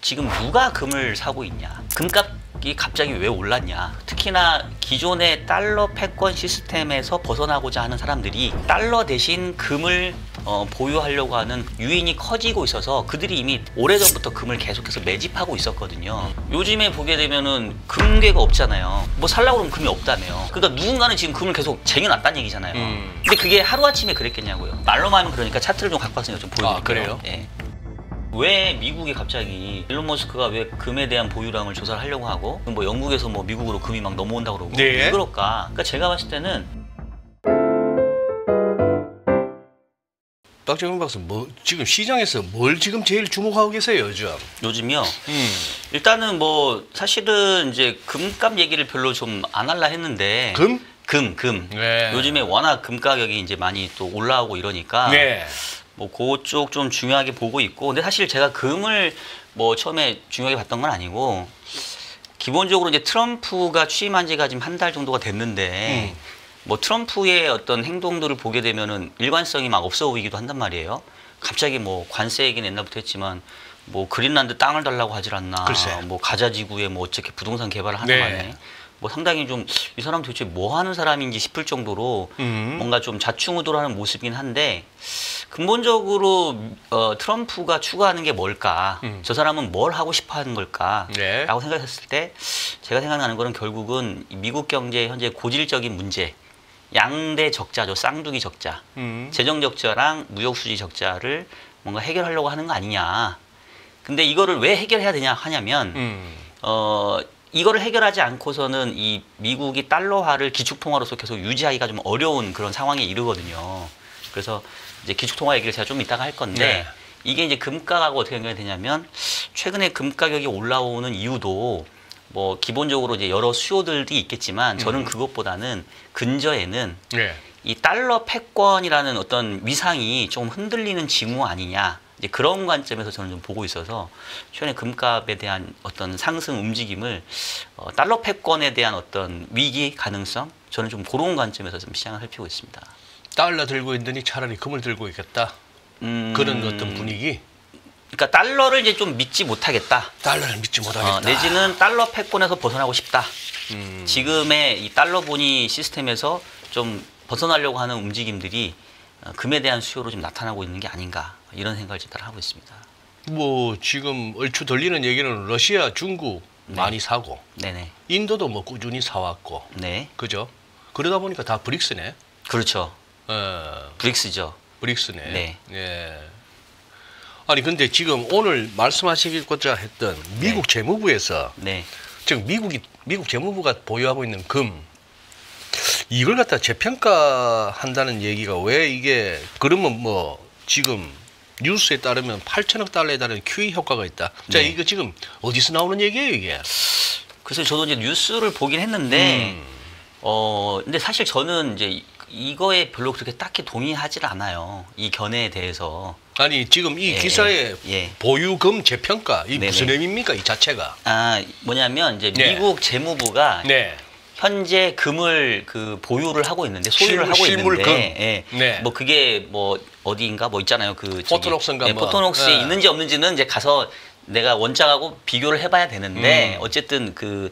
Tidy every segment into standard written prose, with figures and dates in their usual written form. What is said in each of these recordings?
지금 누가 금을 사고 있냐? 금값이 갑자기 왜 올랐냐? 특히나 기존의 달러 패권 시스템에서 벗어나고자 하는 사람들이 달러 대신 금을 보유하려고 하는 유인이 커지고 있어서 그들이 이미 오래전부터 금을 계속해서 매집하고 있었거든요. 요즘에 보게 되면은 금괴가 없잖아요. 뭐 살라고 그러면 금이 없다며. 그러니까 누군가는 지금 금을 계속 쟁여놨다는 얘기잖아요. 근데 그게 하루아침에 그랬겠냐고요. 말로만 하면 그러니까 차트를 좀 갖고 왔으니까 좀 보여드릴게요. 아, 그래요? 예. 왜 미국이 갑자기 일론 머스크가 왜 금에 대한 보유량을 조사를 하려고 하고 뭐 영국에서 뭐 미국으로 금이 막 넘어온다고 그러고 네. 왜 그럴까? 그러니까 제가 봤을 때는 박정현 박사, 지금 시장에서 뭘 지금 제일 주목하고 계세요, 요즘? 요즘이요. 일단은 뭐 사실은 이제 금값 얘기를 별로 좀 안 할라 했는데 금? 금. 네. 요즘에 워낙 금 가격이 이제 많이 또 올라오고 이러니까 네. 뭐 그쪽 좀 중요하게 보고 있고, 근데 사실 제가 금을 뭐 처음에 중요하게 봤던 건 아니고 기본적으로 이제 트럼프가 취임한 지가 지금 한 달 정도가 됐는데 뭐 트럼프의 어떤 행동들을 보게 되면은 일관성이 막 없어 보이기도 한단 말이에요. 갑자기 뭐 관세 얘기는 옛날부터 했지만 뭐 그린란드 땅을 달라고 하질 않나, 글쎄. 뭐 가자지구에 뭐 어떻게 부동산 개발을 하는 네. 만에 뭐 상당히 좀 이 사람 도대체 뭐 하는 사람인지 싶을 정도로 뭔가 좀 좌충우돌하는 모습이긴 한데, 근본적으로 트럼프가 추구하는 게 뭘까? 저 사람은 뭘 하고 싶어 하는 걸까? 네. 라고 생각했을 때 제가 생각나는 거는 결국은 미국 경제의 현재 고질적인 문제, 양대 적자죠. 쌍두기 적자. 재정 적자랑 무역 수지 적자를 뭔가 해결하려고 하는 거 아니냐. 근데 이거를 왜 해결해야 되냐 하냐면 이거를 해결하지 않고서는 이 미국이 달러화를 기축통화로서 계속 유지하기가 좀 어려운 그런 상황에 이르거든요. 그래서 이제 기축통화 얘기를 제가 좀 이따가 할 건데, 네. 이게 이제 금가하고 어떻게 연관이 되냐면 최근에 금 가격이 올라오는 이유도 뭐 기본적으로 이제 여러 수요들이 있겠지만 저는 그것보다는 근저에는 네. 이 달러 패권이라는 어떤 위상이 좀 흔들리는 징후 아니냐, 이제 그런 관점에서 저는 좀 보고 있어서 최근에 금값에 대한 어떤 상승 움직임을 달러 패권에 대한 어떤 위기 가능성, 저는 좀 그런 관점에서 좀 시장을 살피고 있습니다. 달러 들고 있더니 차라리 금을 들고 있겠다. 그런 어떤 분위기. 그러니까 달러를 이제 좀 믿지 못하겠다. 달러를 믿지 못하겠다. 내지는 달러 패권에서 벗어나고 싶다. 지금의 이 달러 본위 시스템에서 좀 벗어나려고 하는 움직임들이 금에 대한 수요로 좀 나타나고 있는 게 아닌가, 이런 생각을 일단 하고 있습니다. 뭐 지금 얼추 들리는 얘기는 러시아, 중국 많이 사고, 네네. 인도도 뭐 꾸준히 사왔고, 네. 그죠? 그러다 보니까 다 브릭스네. 그렇죠. 브릭스죠. 브릭스네. 네. 예. 아니 근데 지금 오늘 말씀하시고자 했던 미국 재무부에서 네. 지금 미국 재무부가 보유하고 있는 금, 이걸 갖다 재평가한다는 얘기가 왜 이게, 그러면 뭐 지금 뉴스에 따르면 8천억 달러에 달하는 QE 효과가 있다. 자, 네. 이거 지금 어디서 나오는 얘기예요, 이게? 그래서 저도 이제 뉴스를 보긴 했는데 근데 사실 저는 이제 이거에 별로 그렇게 딱히 동의하지 않아요. 이 견해에 대해서. 아니 지금 이 기사의 보유금 재평가, 이 무슨 의미입니까, 이 자체가? 뭐냐면 이제 네. 미국 재무부가 네. 현재 금을 그 보유를 하고 있는데, 소유를 하고 실물금. 있는데, 네. 뭐 그게 뭐 어디인가 뭐 있잖아요. 그 포토녹스인가 뭐. 포토녹스에 네. 있는지 없는지는 이제 가서 내가 원장하고 비교를 해봐야 되는데, 어쨌든 그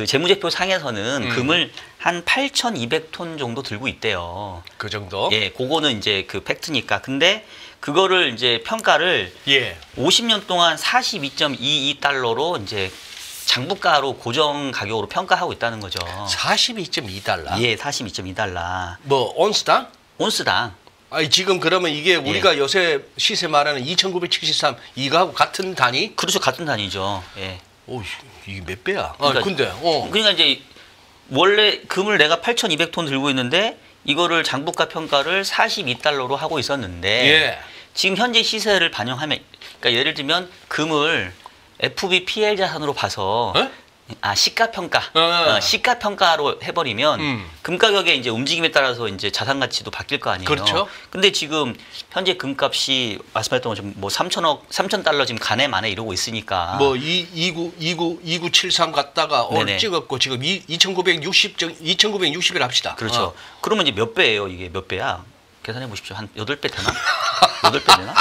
재무제표 상에서는 금을 한 8,200톤 정도 들고 있대요. 그 정도? 예, 그거는 이제 그 팩트니까. 근데 그거를 이제 평가를 50년 동안 42.22달러로 이제 장부가로 고정 가격으로 평가하고 있다는 거죠. 42.2달러? 예, 42.2달러. 뭐 온스당? 온스당. 아니 지금 그러면 이게 우리가 요새 시세 말하는 2,973 이거하고 같은 단위? 그렇죠, 같은 단위죠. 예. 오, 이게 몇 배야? 그러니까, 근데 그러니까 이제 원래 금을 내가 8,200톤 들고 있는데 이거를 장부가 평가를 42달러로 하고 있었는데 지금 현재 시세를 반영하면, 그러니까 예를 들면 금을 FVPL 자산으로 봐서 시가평가, 시가평가로 해버리면 금 가격의 이제 움직임에 따라서 이제 자산 가치도 바뀔 거 아니에요. 그렇죠. 근데 지금 현재 금값이 말씀하셨던 것처럼 뭐 3,000달러 지금 가네 마네 이러고 있으니까. 뭐 2973 갔다가 오늘 찍었고 지금 2,960을 합시다. 그렇죠. 그러면 이제 몇 배예요? 이게 몇 배야? 계산해 보십시오. 한 8배 되나? 8배 되나?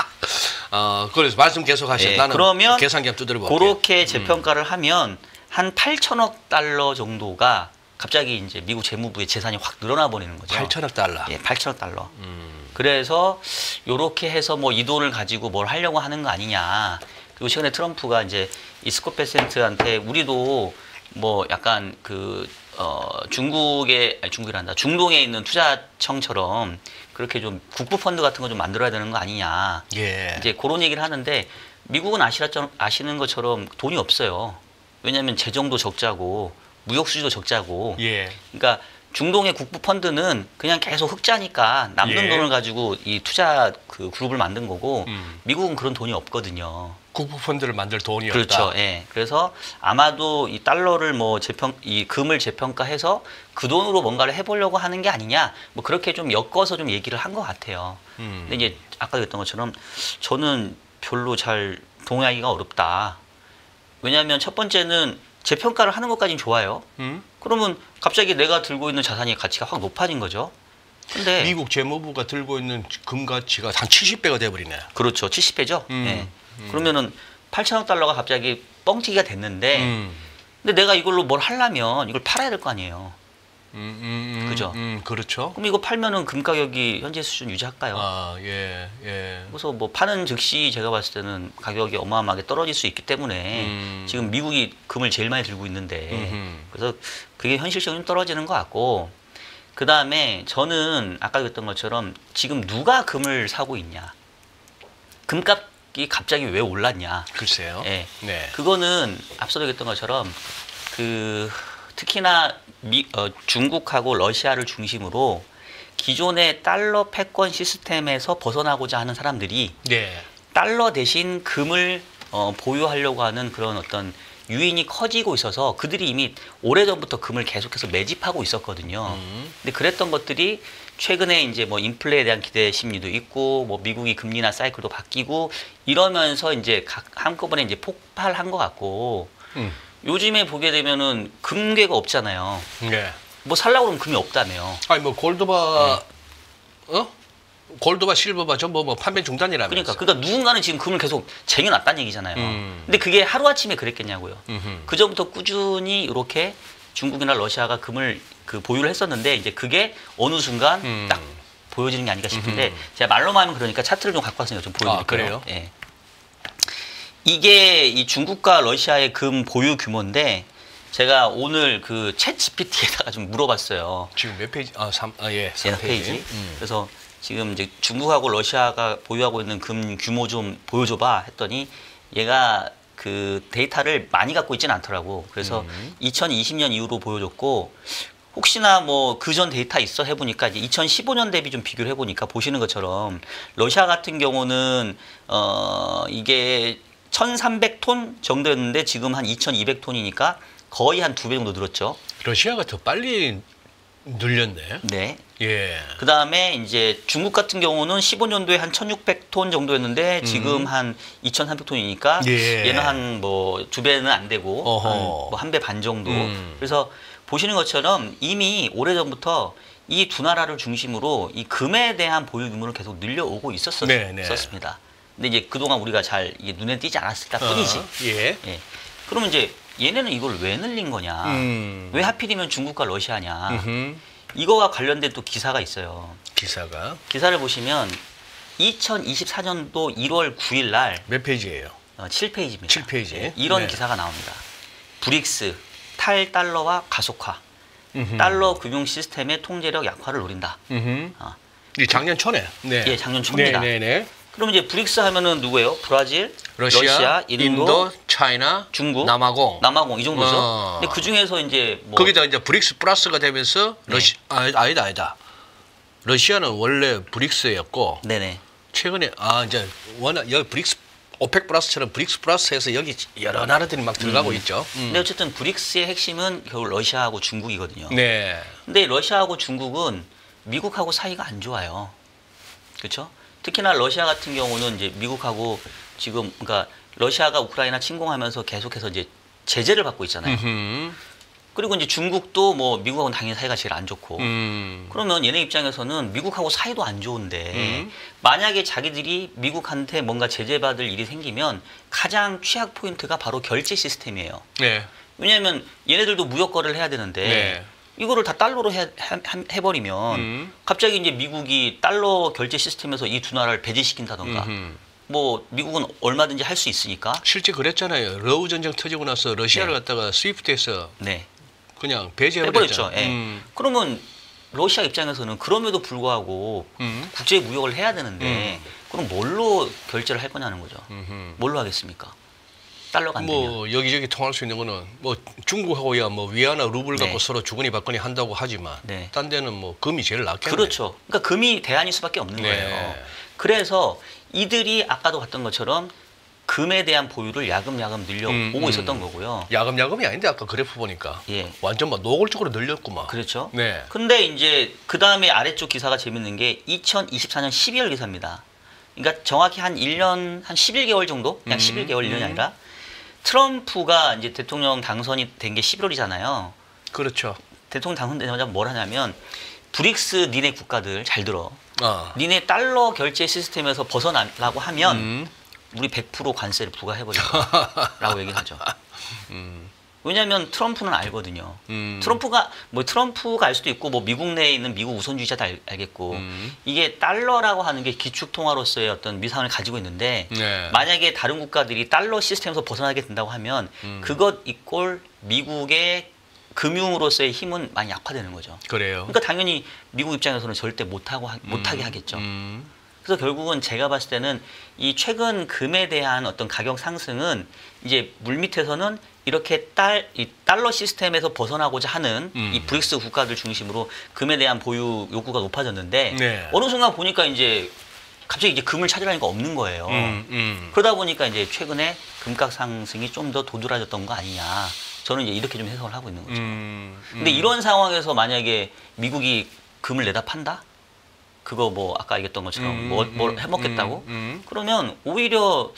그래서 말씀 계속 하세요. 예, 나는 그러면 계산기 한번 두드려 볼게요. 그렇게 재평가를 하면 한 8천억 달러 정도가 갑자기 이제 미국 재무부의 재산이 확 늘어나 버리는 거죠. 8천억 달러. 예, 8천억 달러. 그래서 요렇게 해서 뭐 이 돈을 가지고 뭘 하려고 하는 거 아니냐. 그리고 최근에 트럼프가 이제 이 스콧 베센트한테 우리도 뭐 약간 중국이란다. 중동에 있는 투자청처럼 그렇게 좀 국부 펀드 같은 거 좀 만들어야 되는 거 아니냐. 예. 이제 그런 얘기를 하는데 미국은 아시는 것처럼 돈이 없어요. 왜냐하면 재정도 적자고 무역 수지도 적자고. 예. 그러니까 중동의 국부 펀드는 그냥 계속 흑자니까 남는 예. 돈을 가지고 이 투자 그룹을 만든 거고 미국은 그런 돈이 없거든요. 국부 펀드를 만들 돈이 그렇죠. 없다. 예. 그래서 아마도 이 달러를 뭐 이 금을 재평가해서 그 돈으로 뭔가를 해보려고 하는 게 아니냐. 뭐 그렇게 좀 엮어서 좀 얘기를 한 것 같아요. 근데 이제 아까 그랬던 것처럼 저는 별로 잘 동의하기가 어렵다. 왜냐하면 첫 번째는 재평가를 하는 것까지는 좋아요. 그러면 갑자기 내가 들고 있는 자산의 가치가 확 높아진 거죠. 근데 미국 재무부가 들고 있는 금 가치가 한 70배가 돼버리네. 그렇죠. 70배죠. 예. 그러면은 8천억 달러가 갑자기 뻥튀기가 됐는데 근데 내가 이걸로 뭘 하려면 이걸 팔아야 될 거 아니에요. 그죠? 그렇죠. 그럼 이거 팔면은 금 가격이 현재 수준 유지할까요? 아, 예, 예. 그래서 뭐 파는 즉시 제가 봤을 때는 가격이 어마어마하게 떨어질 수 있기 때문에 지금 미국이 금을 제일 많이 들고 있는데 그래서 그게 현실적으로 좀 떨어지는 것 같고 그 다음에 저는 아까 그랬던 것처럼 지금 누가 금을 사고 있냐? 금값이 갑자기 왜 올랐냐? 글쎄요. 예. 네. 그거는 앞서도 얘기했던 것처럼 특히나 중국하고 러시아를 중심으로 기존의 달러 패권 시스템에서 벗어나고자 하는 사람들이 네. 달러 대신 금을 보유하려고 하는 그런 어떤 유인이 커지고 있어서 그들이 이미 오래전부터 금을 계속해서 매집하고 있었거든요. 근데 그랬던 것들이 최근에 이제 뭐 인플레에 대한 기대 심리도 있고 뭐 미국이 금리나 사이클도 바뀌고 이러면서 이제 한꺼번에 이제 폭발한 것 같고 요즘에 보게 되면은 금괴가 없잖아요. 네. 뭐 살라고 그러면 금이 없다며요. 아니 뭐 골드바 골드바 실버바 전부 뭐 판매 중단이라면서. 그러니까 누군가는 지금 금을 계속 쟁여놨다는 얘기잖아요. 근데 그게 하루아침에 그랬겠냐고요. 그 전부터 꾸준히 이렇게 중국이나 러시아가 금을 보유를 했었는데 이제 그게 어느 순간 딱 보여지는 게 아닌가 싶은데 제가 말로만 하면 그러니까 차트를 좀 갖고 왔으니까 좀 보여드릴게요. 아, 그래요? 예. 이게 이 중국과 러시아의 금 보유 규모인데 제가 오늘 챗 GPT에다가 좀 물어봤어요. 지금 몇 페이지? 예, 3페이지. 그래서 지금 이제 중국하고 러시아가 보유하고 있는 금 규모 좀 보여줘봐 했더니 얘가 그 데이터를 많이 갖고 있지는 않더라고. 그래서 2020년 이후로 보여줬고 혹시나 뭐 그전 데이터 있어 해보니까 이제 2015년 대비 좀 비교를 해보니까 보시는 것처럼 러시아 같은 경우는 이게 1,300톤 정도였는데 지금 한 2,200톤이니까 거의 한 2배 정도 늘었죠. 러시아가 더 빨리 늘렸네. 네. 예. 그 다음에 이제 중국 같은 경우는 15년도에 한 1,600톤 정도였는데 지금 한 2,300톤이니까 예. 얘는 한 뭐 2배는 안 되고 한 배 반 정도. 그래서 보시는 것처럼 이미 오래전부터 이 두 나라를 중심으로 이 금에 대한 보유 규모를 계속 늘려오고 있었습니다. 근데 이제 그동안 우리가 잘 이게 눈에 띄지 않았을까 뿐이지. 예. 예. 그러면 이제 얘네는 이걸 왜 늘린 거냐? 왜 하필이면 중국과 러시아냐? 이거와 관련된 또 기사가 있어요. 기사를 보시면 2024년도 1월 9일 날 몇 페이지예요? 7페이지입니다. 7페이지. 네, 이런 네. 기사가 나옵니다. 브릭스 탈달러화 가속화. 달러 금융 시스템의 통제력 약화를 노린다. 이 작년 초네. 네. 예, 작년 초입니다. 네. 그럼 이제 브릭스 하면은 누구예요? 브라질, 러시아, 인도, 차이나, 중국, 남아공 이 정도죠. 근데 그 중에서 이제 뭐 거기다 이제 브릭스 플러스가 되면서 아니다. 러시아는 원래 브릭스였고 네네. 최근에 이제 워낙 여기 브릭스 오펙 플러스처럼 브릭스 플러스에서 여기 여러 나라들이 막 들어가고 있죠. 근데 어쨌든 브릭스의 핵심은 결국 러시아하고 중국이거든요. 네. 근데 러시아하고 중국은 미국하고 사이가 안 좋아요. 그렇죠? 특히나 러시아 같은 경우는 이제 미국하고 지금 그러니까 러시아가 우크라이나 침공하면서 계속해서 이제 제재를 받고 있잖아요. 그리고 이제 중국도 뭐 미국하고는 당연히 사이가 제일 안 좋고. 그러면 얘네 입장에서는 미국하고 사이도 안 좋은데 만약에 자기들이 미국한테 뭔가 제재받을 일이 생기면 가장 취약 포인트가 바로 결제 시스템이에요. 네. 왜냐하면 얘네들도 무역 거래를 해야 되는데 네. 이거를 다 달러로 해버리면 갑자기 이제 미국이 달러 결제 시스템에서 이 두 나라를 배제시킨다던가 뭐 미국은 얼마든지 할 수 있으니까. 실제 그랬잖아요. 러우 전쟁 터지고 나서 러시아를 네. 갖다가 스위프트에서 네. 그냥 빼버렸죠. 배제해버렸죠. 예. 그러면 러시아 입장에서는 그럼에도 불구하고 국제 무역을 해야 되는데 그럼 뭘로 결제를 할 거냐는 거죠. 뭘로 하겠습니까? 달러가 안 되면. 뭐 여기저기 통할 수 있는 거는 뭐 중국하고야 뭐 위안화 루블 갖고 네. 서로 주거니 받거니 한다고 하지만 네. 딴 데는 뭐 금이 제일 낫겠네. 그렇죠. 그러니까 금이 대안일 수밖에 없는 네. 거예요. 그래서 이들이 아까도 봤던 것처럼 금에 대한 보유를 야금야금 늘려오고 있었던 거고요. 야금야금이 아닌데 아까 그래프 보니까 예. 완전 막 노골적으로 늘렸구만. 그렇죠. 네. 근데 이제 그 다음에 아래쪽 기사가 재밌는 게 2024년 12월 기사입니다. 그러니까 정확히 한 1년, 한 11개월 정도? 그냥 11개월 1년이 아니라 트럼프가 이제 대통령 당선이 된 게 11월이잖아요. 그렇죠. 대통령 당선되자마자 뭘 하냐면 브릭스 니네 국가들 잘 들어. 아. 니네 달러 결제 시스템에서 벗어나라고 하면 우리 100% 관세를 부과해버린다라고 얘기하죠. 왜냐하면 트럼프는 알거든요. 트럼프가 알 수도 있고 뭐 미국 내에 있는 미국 우선주의자도 알겠고 이게 달러라고 하는 게 기축통화로서의 어떤 위상을 가지고 있는데 네. 만약에 다른 국가들이 달러 시스템에서 벗어나게 된다고 하면 그것 이꼴 미국의 금융으로서의 힘은 많이 약화되는 거죠. 그래요. 그러니까 당연히 미국 입장에서는 절대 못하게 하겠죠. 그래서 결국은 제가 봤을 때는 이 최근 금에 대한 어떤 가격 상승은 이제 물밑에서는 이렇게 이 달러 시스템에서 벗어나고자 하는 이 브릭스 국가들 중심으로 금에 대한 보유 욕구가 높아졌는데 네. 어느 순간 보니까 이제 갑자기 이제 금을 찾으라니까 없는 거예요. 그러다 보니까 이제 최근에 금값 상승이 좀 더 도드라졌던 거 아니냐. 저는 이제 이렇게 좀 해석을 하고 있는 거죠. 근데 이런 상황에서 만약에 미국이 금을 내다 판다? 그거 뭐 아까 얘기했던 것처럼 뭘 해먹겠다고? 그러면 오히려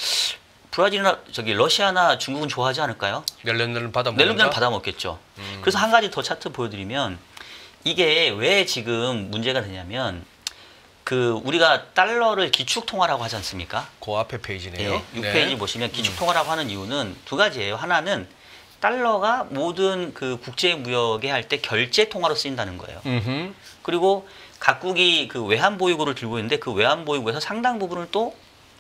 브라질이나 러시아나 중국은 좋아하지 않을까요? 낼름낼름 받아먹는다. 낼름낼름 받아먹겠죠. 그래서 한 가지 더 차트 보여드리면 이게 왜 지금 문제가 되냐면 그 우리가 달러를 기축통화라고 하지 않습니까? 그 앞에 페이지네요. 네, 6페이지 보시면 기축통화라고 하는 이유는 두 가지예요. 하나는 달러가 모든 그 국제 무역에 할 때 결제 통화로 쓰인다는 거예요. 그리고 각국이 그 외환 보유고를 들고 있는데 그 외환 보유고에서 상당 부분을 또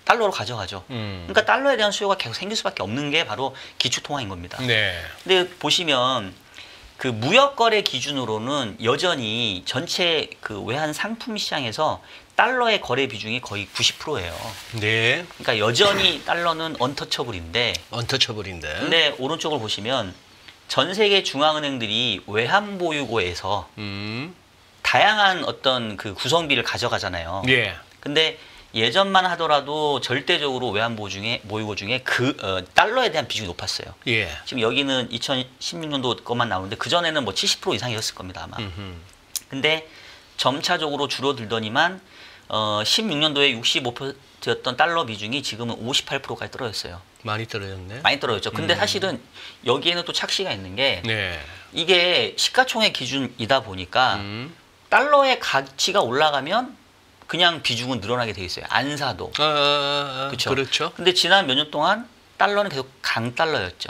달러로 가져가죠. 그러니까 달러에 대한 수요가 계속 생길 수밖에 없는 게 바로 기축통화인 겁니다. 네. 근데 보시면 그 무역거래 기준으로는 여전히 전체 그 외환 상품 시장에서 달러의 거래 비중이 거의 90%예요. 네. 그러니까 여전히 달러는 언터처블인데 언터처블인데. 근데 오른쪽을 보시면 전 세계 중앙은행들이 외환 보유고에서 다양한 어떤 그 구성비를 가져가잖아요. 예. 근데 예전만 하더라도 절대적으로 외환 보유고 중에 달러에 대한 비중이 높았어요. 예. 지금 여기는 2016년도 것만 나오는데 그전에는 뭐 70% 이상이었을 겁니다, 아마. 근데 점차적으로 줄어들더니만 16년도에 65%였던 달러 비중이 지금은 58%까지 떨어졌어요. 많이 떨어졌네. 많이 떨어졌죠. 근데 사실은 여기에는 또 착시가 있는 게 네. 이게 시가총액 기준이다 보니까 달러의 가치가 올라가면 그냥 비중은 늘어나게 돼 있어요. 안 사도. 그쵸? 그렇죠. 근데 지난 몇 년 동안 달러는 계속 강달러였죠.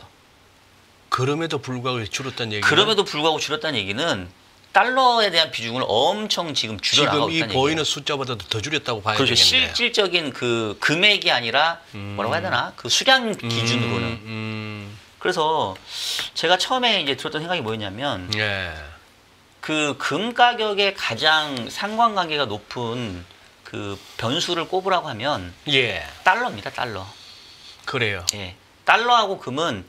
그럼에도 불구하고 줄었다는 얘기는 그럼에도 불구하고 줄었다는 얘기는 달러에 대한 비중을 엄청 지금 줄여나가고 지금 이 있다는 보이는 얘기예요. 숫자보다도 더 줄였다고 봐야 그렇죠. 되겠네요. 실질적인 그 금액이 아니라 뭐라고 해야 되나? 그 수량 기준으로는. 그래서 제가 처음에 이제 들었던 생각이 뭐였냐면 예. 그 금 가격의 가장 상관관계가 높은 그 변수를 꼽으라고 하면 예. 달러입니다. 달러. 그래요. 예. 달러하고 금은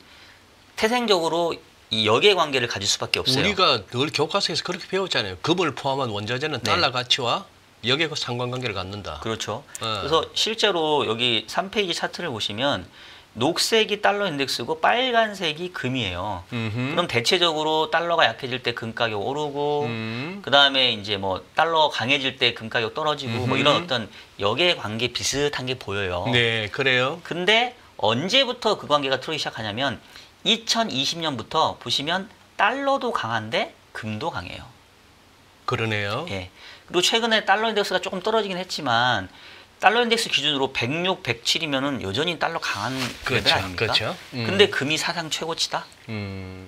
태생적으로 이 역의 관계를 가질 수밖에 없어요. 우리가 늘 교과서에서 그렇게 배웠잖아요. 금을 포함한 원자재는 네. 달러 가치와 역의 상관관계를 갖는다. 그렇죠. 그래서 실제로 여기 3페이지 차트를 보시면 녹색이 달러 인덱스고 빨간색이 금이에요. 그럼 대체적으로 달러가 약해질 때 금 가격 오르고 그 다음에 이제 뭐 달러 강해질 때 금 가격 떨어지고 뭐 이런 어떤 역의 관계 비슷한 게 보여요. 네, 그래요. 근데 언제부터 그 관계가 틀어지기 시작하냐면 2020년부터 보시면 달러도 강한데 금도 강해요. 그러네요. 예. 그리고 최근에 달러 인덱스가 조금 떨어지긴 했지만 달러 인덱스 기준으로 106, 107이면은 여전히 달러 강한 레벨 아닙니까? 그렇죠. 근데 금이 사상 최고치다.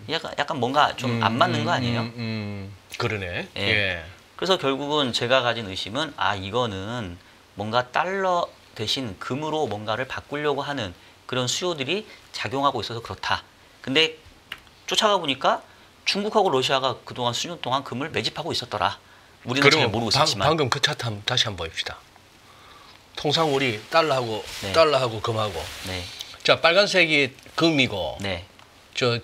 약간 뭔가 좀 안 맞는 거 아니에요? 그러네. 예. 예. 그래서 결국은 제가 가진 의심은 이거는 뭔가 달러 대신 금으로 뭔가를 바꾸려고 하는 그런 수요들이 작용하고 있어서 그렇다. 근데 쫓아가 보니까 중국하고 러시아가 그동안 수년 동안 금을 매집하고 있었더라. 우리는 잘 모르고 있었지만. 방금 그 차트 다시 한번 봅시다. 통상 우리 달러하고 네. 달러하고 금하고. 네. 자, 빨간색이 금이고 네. 저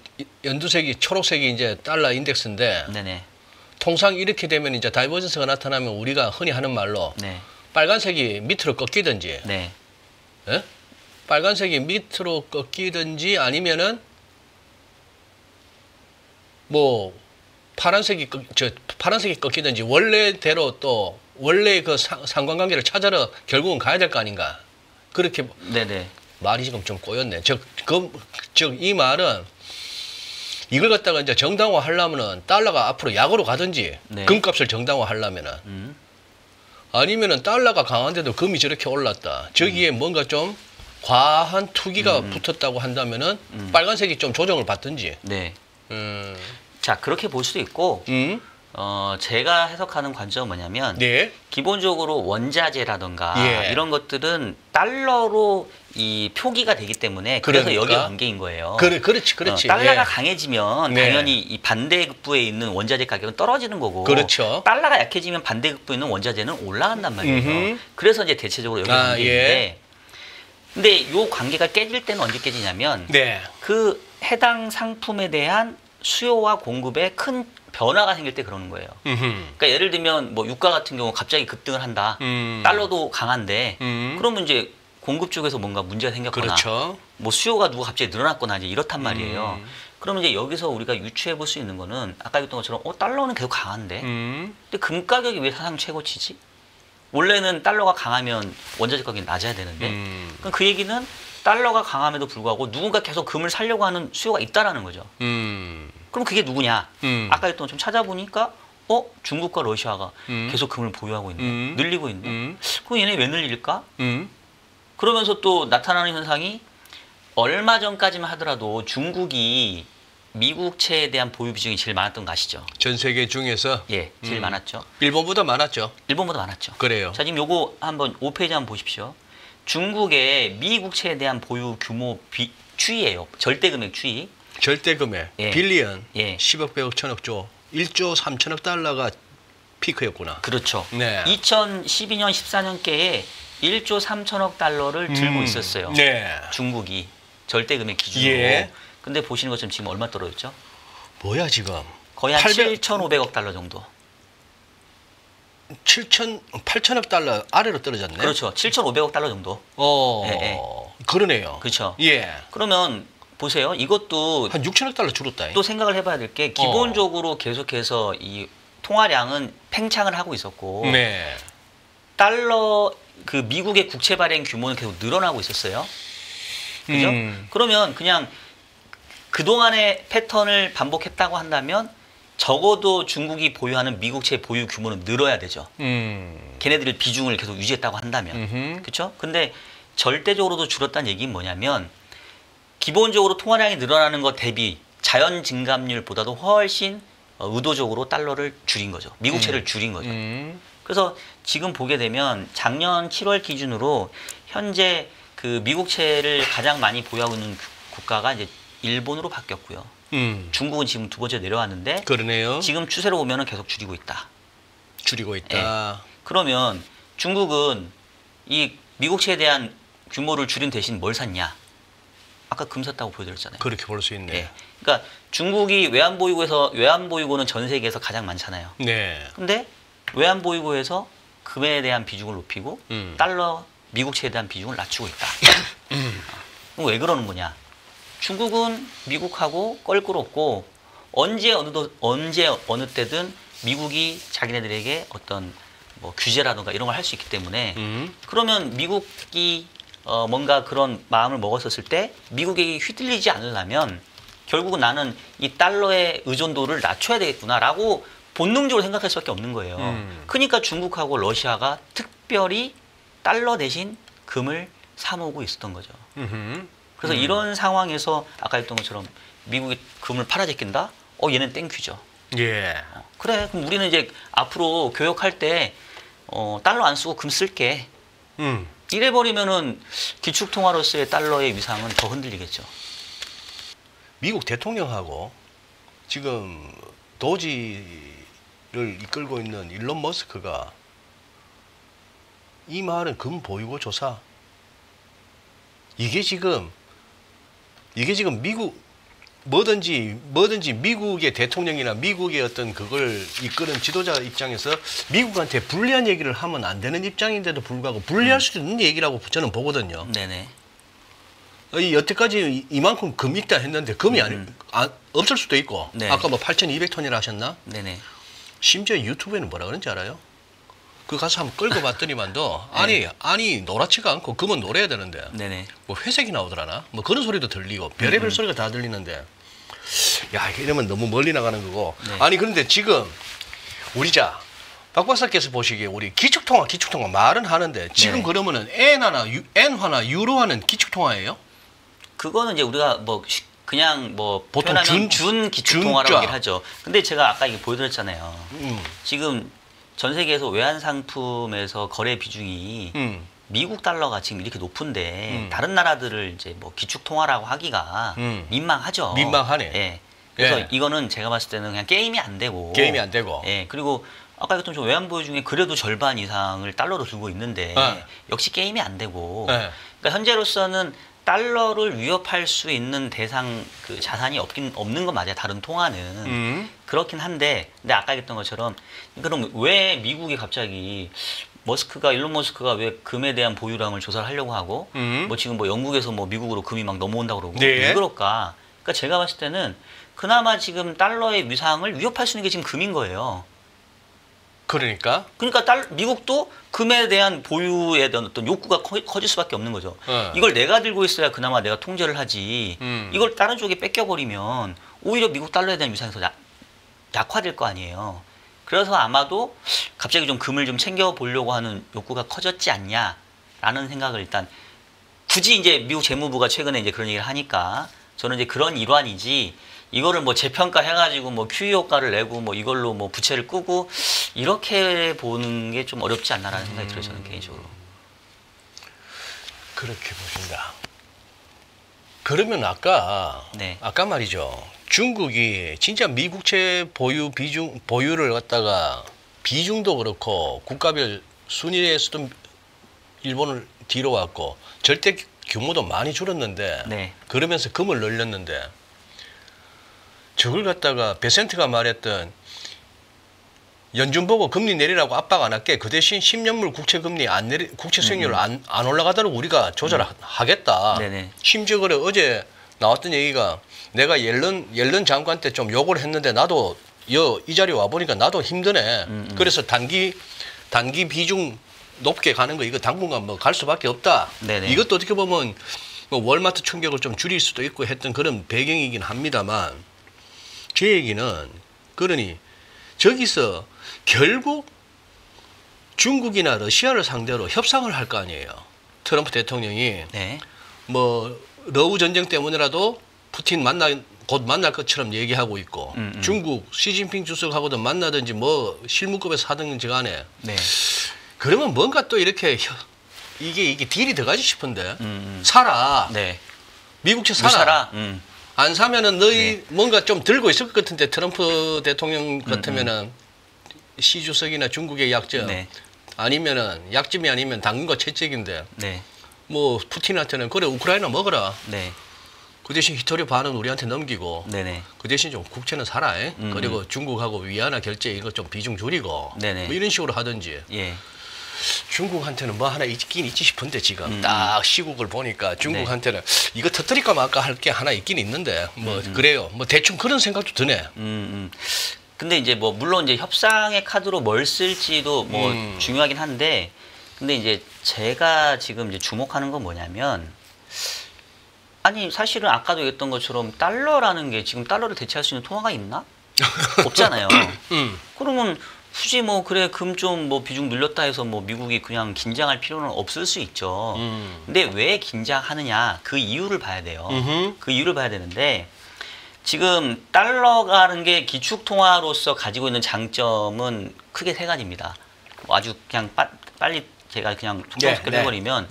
연두색이 초록색이 이제 달러 인덱스인데 네네. 통상 이렇게 되면 이제 다이버전스가 나타나면 우리가 흔히 하는 말로 네. 빨간색이 밑으로 꺾이든지 네. 예? 빨간색이 밑으로 꺾이든지 아니면은 뭐 파란색이 꺾이든지 원래대로 또 원래 그 상관관계를 찾아러 결국은 가야 될 거 아닌가. 그렇게 네네. 말이 지금 좀 꼬였네. 즉 이 말은 이걸 갖다가 이제 정당화 하려면은 달러가 앞으로 약으로 가든지 네. 금값을 정당화 하려면은 아니면은 달러가 강한데도 금이 저렇게 올랐다. 저기에 뭔가 좀 과한 투기가 붙었다고 한다면은 빨간색이 좀 조정을 받든지. 네. 자, 그렇게 볼 수도 있고, 제가 해석하는 관점은 뭐냐면, 네. 기본적으로 원자재라던가 예. 이런 것들은 달러로 이 표기가 되기 때문에 그래서 그러니까. 여기 관계인 거예요. 그렇지. 달러가 예. 강해지면 네. 당연히 이 반대급부에 있는 원자재 가격은 떨어지는 거고, 그렇죠. 달러가 약해지면 반대급부에 있는 원자재는 올라간단 말이에요. 그래서 이제 대체적으로 여기 관계인데, 예. 근데 이 관계가 깨질 때는 언제 깨지냐면, 네. 그 해당 상품에 대한 수요와 공급에 큰 변화가 생길 때 그러는 거예요. 그러니까 예를 들면 뭐 유가 같은 경우 갑자기 급등을 한다. 달러도 강한데 그러면 이제 공급 쪽에서 뭔가 문제가 생겼거나 그렇죠. 뭐 수요가 누가 갑자기 늘어났거나 이제 이렇단 말이에요. 그러면 이제 여기서 우리가 유추해 볼 수 있는 거는 아까 얘기했던 것처럼 달러는 계속 강한데 근데 금 가격이 왜 사상 최고치지? 원래는 달러가 강하면 원자재 가격이 낮아야 되는데 그럼 그 얘기는 달러가 강함에도 불구하고 누군가 계속 금을 사려고 하는 수요가 있다라는 거죠. 그럼 그게 누구냐? 아까 했던 좀 찾아보니까 중국과 러시아가 계속 금을 보유하고 있네. 늘리고 있네. 그럼 얘네 왜 늘릴까? 그러면서 또 나타나는 현상이 얼마 전까지만 하더라도 중국이 미국채에 대한 보유 비중이 제일 많았던 거 아시죠? 전 세계 중에서 예, 제일 많았죠. 일본보다 많았죠. 일본보다 많았죠. 그래요. 자, 지금 요거 한번 5페이지 한번 보십시오. 중국의 미국채에 대한 보유 규모 추이예요. 절대 금액 추이. 절대 금액 예. 빌리언 예. 10억, 100억, 1000억 조 1조 3천억 달러가 피크였구나. 그렇죠. 네. 2012년, 14년께에 1조 3천억 달러를 들고 있었어요. 네. 중국이 절대 금액 기준으로. 예. 근데 보시는 것처럼 지금 얼마 떨어졌죠? 뭐야 지금? 거의 한 800 7,500억 달러 정도. 8천억 달러 아래로 떨어졌네. 그렇죠. 7,500억 달러 정도. 예. 그러네요. 그렇죠. 예. 그러면 보세요. 이것도 한 6천억 달러 줄었다. 또 생각을 해봐야 될 게 기본적으로 계속해서 이 통화량은 팽창을 하고 있었고 네. 달러 그 미국의 국채 발행 규모는 계속 늘어나고 있었어요. 그죠? 그러면 그냥 그동안의 패턴을 반복했다고 한다면 적어도 중국이 보유하는 미국채 보유 규모는 늘어야 되죠. 걔네들이 비중을 계속 유지했다고 한다면. 그렇죠? 근데 절대적으로도 줄었다는 얘기는 뭐냐면 기본적으로 통화량이 늘어나는 것 대비 자연 증감률보다도 훨씬 의도적으로 달러를 줄인 거죠. 미국채를 줄인 거죠. 그래서 지금 보게 되면 작년 7월 기준으로 현재 그 미국채를 가장 많이 보유하고 있는 국가가 이제 일본으로 바뀌었고요. 중국은 지금 두 번째 내려왔는데 그러네요. 지금 추세로 보면은 계속 줄이고 있다. 줄이고 있다. 그러면 중국은 이 미국채에 대한 규모를 줄인 대신 뭘 샀냐? 아까 금 샀다고 보여드렸잖아요. 그렇게 볼 수 있네. 예. 그러니까 중국이 외환보유고는 전 세계에서 가장 많잖아요. 네. 근데 외환보유고에서 금에 대한 비중을 높이고 달러 미국채에 대한 비중을 낮추고 있다. 그럼 왜 그러는 거냐? 중국은 미국하고 껄끄럽고 언제 어느 때든 미국이 자기네들에게 어떤 뭐 규제라든가 이런 걸 할 수 있기 때문에 그러면 미국이 뭔가 그런 마음을 먹었었을 때 미국에게 휘둘리지 않으려면 결국은 나는 이 달러의 의존도를 낮춰야 되겠구나라고 본능적으로 생각할 수밖에 없는 거예요. 그러니까 중국하고 러시아가 특별히 달러 대신 금을 사모으고 있었던 거죠. 그래서 이런 상황에서 아까 했던 것처럼 미국이 금을 팔아 제낀다? 얘는 땡큐죠. 예. 그래, 그럼 우리는 이제 앞으로 교역할 때 달러 안 쓰고 금 쓸게. 이래버리면은 기축통화로서의 달러의 위상은 더 흔들리겠죠. 미국 대통령하고 지금 도지를 이끌고 있는 일론 머스크가 이 말은 금 보유고 조사. 이게 지금 미국 뭐든지 미국의 대통령이나 미국의 어떤 그걸 이끄는 지도자 입장에서 미국한테 불리한 얘기를 하면 안 되는 입장인데도 불구하고 불리할 수도 있는 얘기라고 저는 보거든요. 네네. 여태까지 이만큼 금 있다 했는데 금이 없을 수도 있고. 네. 아까 뭐 8,200톤이라 하셨나? 네네. 심지어 유튜브에는 뭐라 그런지 알아요? 그 가서 한번 끌고 봤더니만도 아니 노랗지가 않고 금은 노래야 되는데 네네. 뭐 회색이 나오더라나 뭐 그런 소리도 들리고 별의별 소리가 다 들리는데 야 이러면 너무 멀리 나가는 거고. 네. 아니 그런데 지금 우리 박 박사께서 보시기에 우리 기축통화 말은 하는데 지금 네. 그러면은 엔화나 유로화는 기축통화예요? 그거는 이제 우리가 뭐 그냥 뭐 보통 표현하면 준 기축통화라고 준자. 얘기를 하죠. 근데 제가 아까 이게 보여드렸잖아요. 지금 전 세계에서 외환 상품에서 거래 비중이 미국 달러가 지금 이렇게 높은데 다른 나라들을 이제 뭐 기축통화라고 하기가 민망하죠. 민망하네. 예. 그래서 예. 이거는 제가 봤을 때는 그냥 게임이 안 되고. 예. 그리고 아까 얘기했던 좀 외환 보유 중에 그래도 절반 이상을 달러로 들고 있는데 역시 게임이 안 되고. 그러니까 현재로서는 달러를 위협할 수 있는 대상 그 자산이 없는 건 맞아요. 다른 통화는 그렇긴 한데, 근데 아까 얘기했던 것처럼 그럼 왜 미국이 갑자기 일론 머스크가 왜 금에 대한 보유량을 조사를 하려고 하고 뭐 지금 뭐 영국에서 뭐 미국으로 금이 막 넘어온다고 그러고 네. 왜 그럴까? 그러니까 제가 봤을 때는 그나마 지금 달러의 위상을 위협할 수 있는 게 지금 금인 거예요. 그러니까 미국도 금에 대한 보유에 대한 어떤 욕구가 커질 수밖에 없는 거죠. 이걸 내가 들고 있어야 그나마 내가 통제를 하지. 이걸 다른 쪽에 뺏겨버리면 오히려 미국 달러에 대한 위상이 더 약화될 거 아니에요. 그래서 아마도 갑자기 좀 금을 좀 챙겨보려고 하는 욕구가 커졌지 않냐라는 생각을 일단 굳이 이제 미국 재무부가 최근에 이제 그런 얘기를 하니까 저는 이제 그런 일환이지 이거를 뭐 재평가 해가지고 뭐 QE 효과를 내고 뭐 이걸로 뭐 부채를 끄고 이렇게 보는 게 좀 어렵지 않나라는 생각이 들어요, 저는 개인적으로. 그렇게 보신다. 그러면 아까 말이죠. 중국이 진짜 미국채 보유를 갖다가 비중도 그렇고 국가별 순위에서도 일본을 뒤로 왔고 절대 규모도 많이 줄었는데 그러면서 금을 늘렸는데 저걸 갖다가 베센트가 말했던 연준 보고 금리 내리라고 압박 안 할게. 그 대신 10년물 국채 금리 국채 수익률 안 올라가도록 우리가 조절하겠다. 심지어 그래 어제 나왔던 얘기가 내가 옐런 장관 때 좀 욕을 했는데 나도 이 자리에 와 보니까 나도 힘드네. 그래서 단기 비중 높게 가는 거 이거 당분간 뭐 갈 수밖에 없다. 이것도 어떻게 보면 뭐 월마트 충격을 좀 줄일 수도 있고 했던 그런 배경이긴 합니다만 제 얘기는 그러니 저기서 결국 중국이나 러시아를 상대로 협상을 할 거 아니에요. 트럼프 대통령이 뭐 러우 전쟁 때문에라도 푸틴 곧 만날 것처럼 얘기하고 있고 중국 시진핑 주석하고도 만나든지 뭐 실무급에서 하든지 간에 그러면 뭔가 또 이렇게 이게 딜이 들어가지 싶은데 사라. 미국채 사라. 안 사면은 너희 뭔가 좀 들고 있을 것 같은데 트럼프 대통령 같으면은 시 주석이나 중국의 약점 아니면은 약점이 아니면 당근과 채찍인데 뭐 푸틴한테는 그래 우크라이나 먹어라. 그 대신 히토리 반은 우리한테 넘기고 그 대신 좀 국채는 사라. 그리고 중국하고 위안화 결제 이거 좀 비중 줄이고 뭐 이런 식으로 하든지. 중국한테는 뭐 하나 있긴 있지 싶은데 지금 딱 시국을 보니까 중국한테는 이거 터뜨릴까 말까 할 게 하나 있긴 있는데 뭐 그래요. 뭐 대충 그런 생각도 드네. 근데 이제 뭐 물론 이제 협상의 카드로 뭘 쓸지도 뭐 중요하긴 한데 근데 이제 제가 지금 이제 주목하는 건 뭐냐면 아니 사실은 아까도 얘기했던 것처럼 달러라는 게 지금 달러를 대체할 수 있는 통화가 있나? 없잖아요. 그러면 굳이 뭐 그래 금 좀 뭐 비중 늘렸다 해서 뭐 미국이 그냥 긴장할 필요는 없을 수 있죠. 근데 왜 긴장하느냐 그 이유를 봐야 돼요. 그 이유를 봐야 되는데 지금 달러가라는 게 기축통화로서 가지고 있는 장점은 크게 세 가지입니다. 아주 그냥 빨리 제가 그냥 총평 해버리면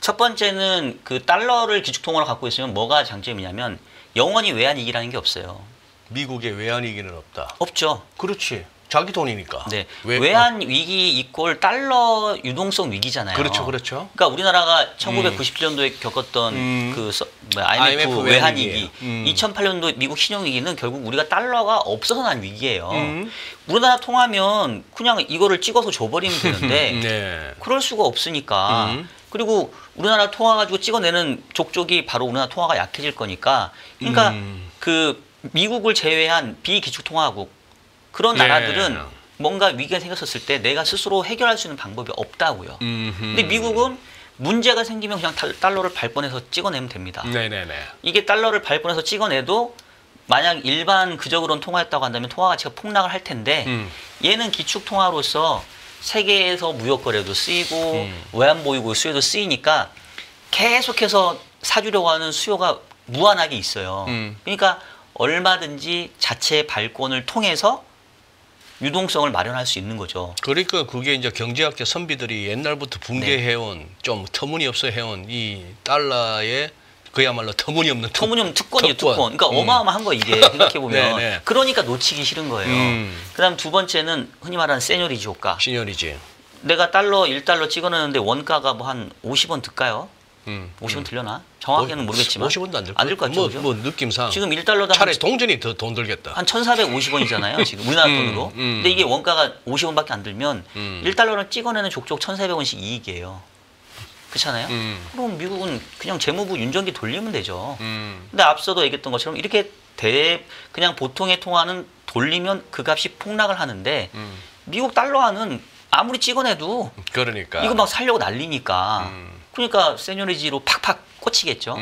첫 번째는 그 달러를 기축통화로 갖고 있으면 뭐가 장점이냐면 영원히 외환위기라는 게 없어요. 미국의 외환위기는 없다. 없죠. 그렇지. 자기 돈이니까. 네. 외환위기 이꼴 달러 유동성 위기잖아요. 그렇죠. 그러니까 우리나라가 1997년도에 겪었던 그 IMF 외환위기, 2008년도 미국 신용위기는 결국 우리가 달러가 없어서 난 위기예요. 우리나라 통하면 그냥 이거를 찍어서 줘버리면 되는데 네. 그럴 수가 없으니까 그리고 우리나라 통화 가지고 찍어내는 족족이 바로 우리나라 통화가 약해질 거니까 그러니까 그 미국을 제외한 비기축통화국 그런 나라들은 뭔가 위기가 생겼을 때 내가 스스로 해결할 수 있는 방법이 없다고요. 근데 미국은 문제가 생기면 그냥 달러를 발권해서 찍어내면 됩니다. 이게 달러를 발권해서 찍어내도 만약 일반 그적으로는 통화했다고 한다면 통화 가치가 폭락을 할 텐데 얘는 기축통화로서 세계에서 무역거래도 쓰이고 외환보유고 수요도 쓰이니까 계속해서 사주려고 하는 수요가 무한하게 있어요. 그러니까 얼마든지 자체 발권을 통해서 유동성을 마련할 수 있는 거죠. 그러니까 그게 이제 경제학자 선비들이 옛날부터 붕괴해온 좀 터무니없어 해온 이 달러의 그야말로 터무니없는 특권이에요. 특권. 그러니까 어마어마한 거 이게 생각해보면. 그러니까 놓치기 싫은 거예요. 그다음 두 번째는 흔히 말하는 세뇨리지 효과. 시뇨리지. 내가 달러 1달러 찍어내는데 원가가 뭐 한 50원 들까요? 50원 들려나? 정확히는 모르겠지만 50원도 안 들 것 같죠. 뭐 느낌상 지금 1달러당 차라리 동전이 더 돈 들겠다. 한 1,450원이잖아요. 지금 우리나라 돈으로. 근데 이게 원가가 50원밖에 안 들면 1달러를 찍어내는 족족 1,400원씩 이익이에요. 그렇잖아요. 그럼 미국은 그냥 재무부 윤전기 돌리면 되죠. 근데 앞서도 얘기했던 것처럼 이렇게 그냥 보통의 통화는 돌리면 그 값이 폭락을 하는데 미국 달러화는 아무리 찍어내도 그러니까 이거 막 살려고 난리니까 그러니까 세뇨리지로 팍팍 꽂히겠죠.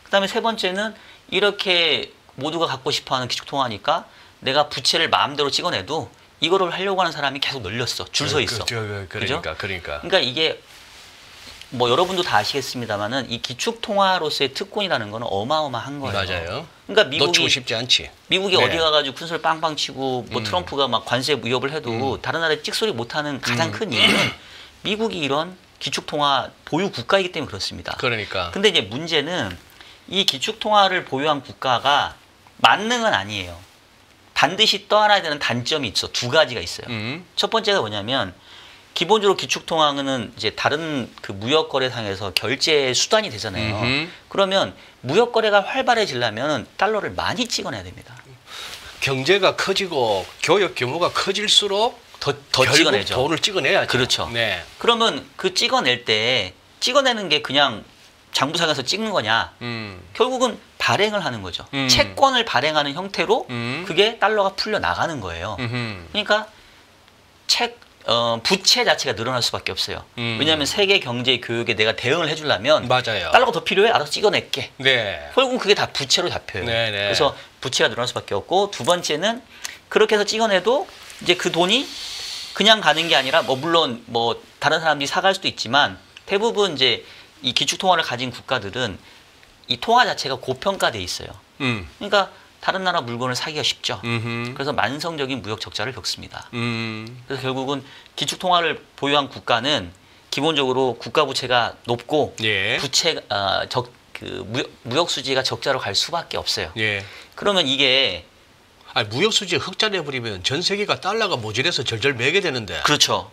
그다음에 세 번째는 이렇게 모두가 갖고 싶어하는 기축통화니까 내가 부채를 마음대로 찍어내도 이거를 하려고 하는 사람이 계속 늘렸어. 줄 서 있어. 그러니까 이게 뭐 여러분도 다 아시겠습니다만은 이 기축통화로서의 특권이라는 거는 어마어마한 거예요. 맞아요. 그러니까 미국이 놓치고 싶지 않지. 미국이 어디 가가지고 큰 소리 빵빵 치고 뭐 트럼프가 막 관세 위협을 해도 다른 나라에 찍소리 못하는 가장 큰 이유는 미국이 이런 기축통화 보유 국가이기 때문에 그렇습니다. 그러니까. 근데 이제 문제는 이 기축통화를 보유한 국가가 만능은 아니에요. 반드시 떠안아야 되는 단점이 있어. 두 가지가 있어요. 첫 번째가 뭐냐면 기본적으로 기축통화는 이제 다른 그 무역거래상에서 결제 수단이 되잖아요. 그러면 무역거래가 활발해지려면 달러를 많이 찍어내야 됩니다. 경제가 커지고 교역 규모가 커질수록 더 찍어내죠. 돈을 찍어내야죠. 그렇죠. 네. 그러면 그 찍어낼 때 찍어내는 게 그냥 장부상에서 찍는 거냐? 결국은 발행을 하는 거죠. 채권을 발행하는 형태로 그게 달러가 풀려 나가는 거예요. 그러니까 부채 자체가 늘어날 수밖에 없어요. 왜냐하면 세계 경제 교육에 내가 대응을 해주려면 맞아요. 달러가 더 필요해? 알아서 찍어낼게. 네. 결국은 그게 다 부채로 잡혀요. 그래서 부채가 늘어날 수밖에 없고 두 번째는 그렇게 해서 찍어내도 이제 그 돈이 그냥 가는 게 아니라 뭐 물론 뭐 다른 사람들이 사갈 수도 있지만 대부분 이제 이 기축통화를 가진 국가들은 이 통화 자체가 고평가돼 있어요. 그러니까 다른 나라 물건을 사기가 쉽죠. 그래서 만성적인 무역 적자를 겪습니다. 그래서 결국은 기축통화를 보유한 국가는 기본적으로 국가 부채가 높고 무역 수지가 적자로 갈 수밖에 없어요. 그러면 이게 무역 수지에 흑자 내버리면 전 세계가 달러가 모자라서 절절 매게 되는데. 그렇죠.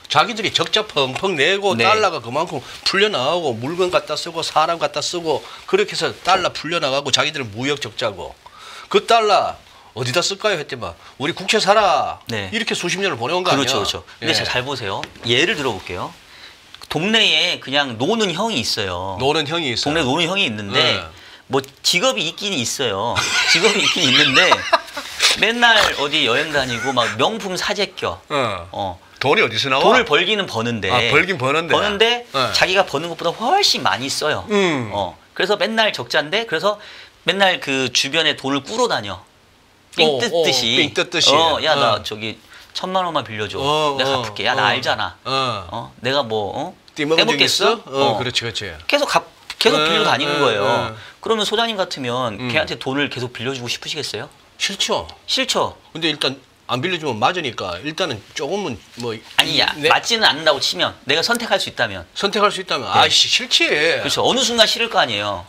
자기들이 적자 펑펑 내고 달러가 그만큼 풀려나가고 물건 갖다 쓰고 사람 갖다 쓰고 그렇게 해서 달러 풀려나가고 자기들은 무역 적자고 그 달러 어디다 쓸까요? 했더니 우리 국채 사라. 이렇게 수십 년을 보내온 거 아니야? 그렇죠. 근데 잘 보세요. 예를 들어볼게요. 동네에 그냥 노는 형이 있어요. 동네 노는 형이 있는데 뭐 직업이 있긴 있어요. 직업이 있긴 있는데 맨날 어디 여행 다니고 막 명품 사재 껴. 돈이 어디서 나와? 돈을 벌기는 버는데. 벌긴 버는데. 자기가 버는 것보다 훨씬 많이 써요. 그래서 맨날 적자인데 그래서 맨날 그 주변에 돈을 꾸러 다녀. 삥 뜯듯이. 삥 뜯듯이. 야, 나 저기 1,000만 원만 빌려줘. 내가 갚을게. 야, 나 알잖아. 내가 뭐 떼먹겠어? 그렇지, 그렇지. 계속 빌려 다니는 거예요. 그러면 소장님 같으면 걔한테 돈을 계속 빌려주고 싶으시겠어요? 싫죠. 싫죠. 근데 일단 안 빌려주면 맞으니까 일단은 조금은 뭐 아니야. 맞지는 않는다고 치면 내가 선택할 수 있다면. 선택할 수 있다면 아이씨 싫지. 그렇죠. 어느 순간 싫을 거 아니에요.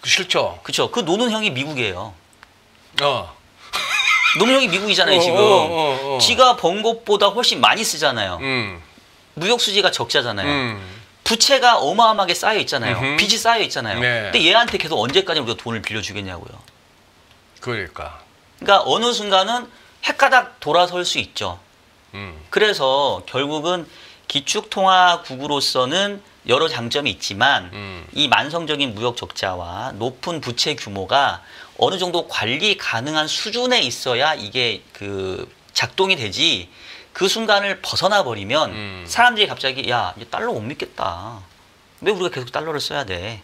싫죠. 그렇죠. 그 노는 형이 미국이에요. 노는 형이 미국이잖아요 지금. 지가 번 것보다 훨씬 많이 쓰잖아요. 무역 수지가 적자잖아요. 부채가 어마어마하게 쌓여 있잖아요. 빚이 쌓여 있잖아요. 네. 근데 얘한테 계속 언제까지 우리가 돈을 빌려주겠냐고요. 그러니까 어느 순간은 헷가닥 돌아설 수 있죠. 그래서 결국은 기축통화국으로서는 여러 장점이 있지만 이 만성적인 무역 적자와 높은 부채 규모가 어느 정도 관리 가능한 수준에 있어야 이게 그 작동이 되지. 그 순간을 벗어나 버리면 사람들이 갑자기 야, 이제 달러 못 믿겠다. 왜 우리가 계속 달러를 써야 돼?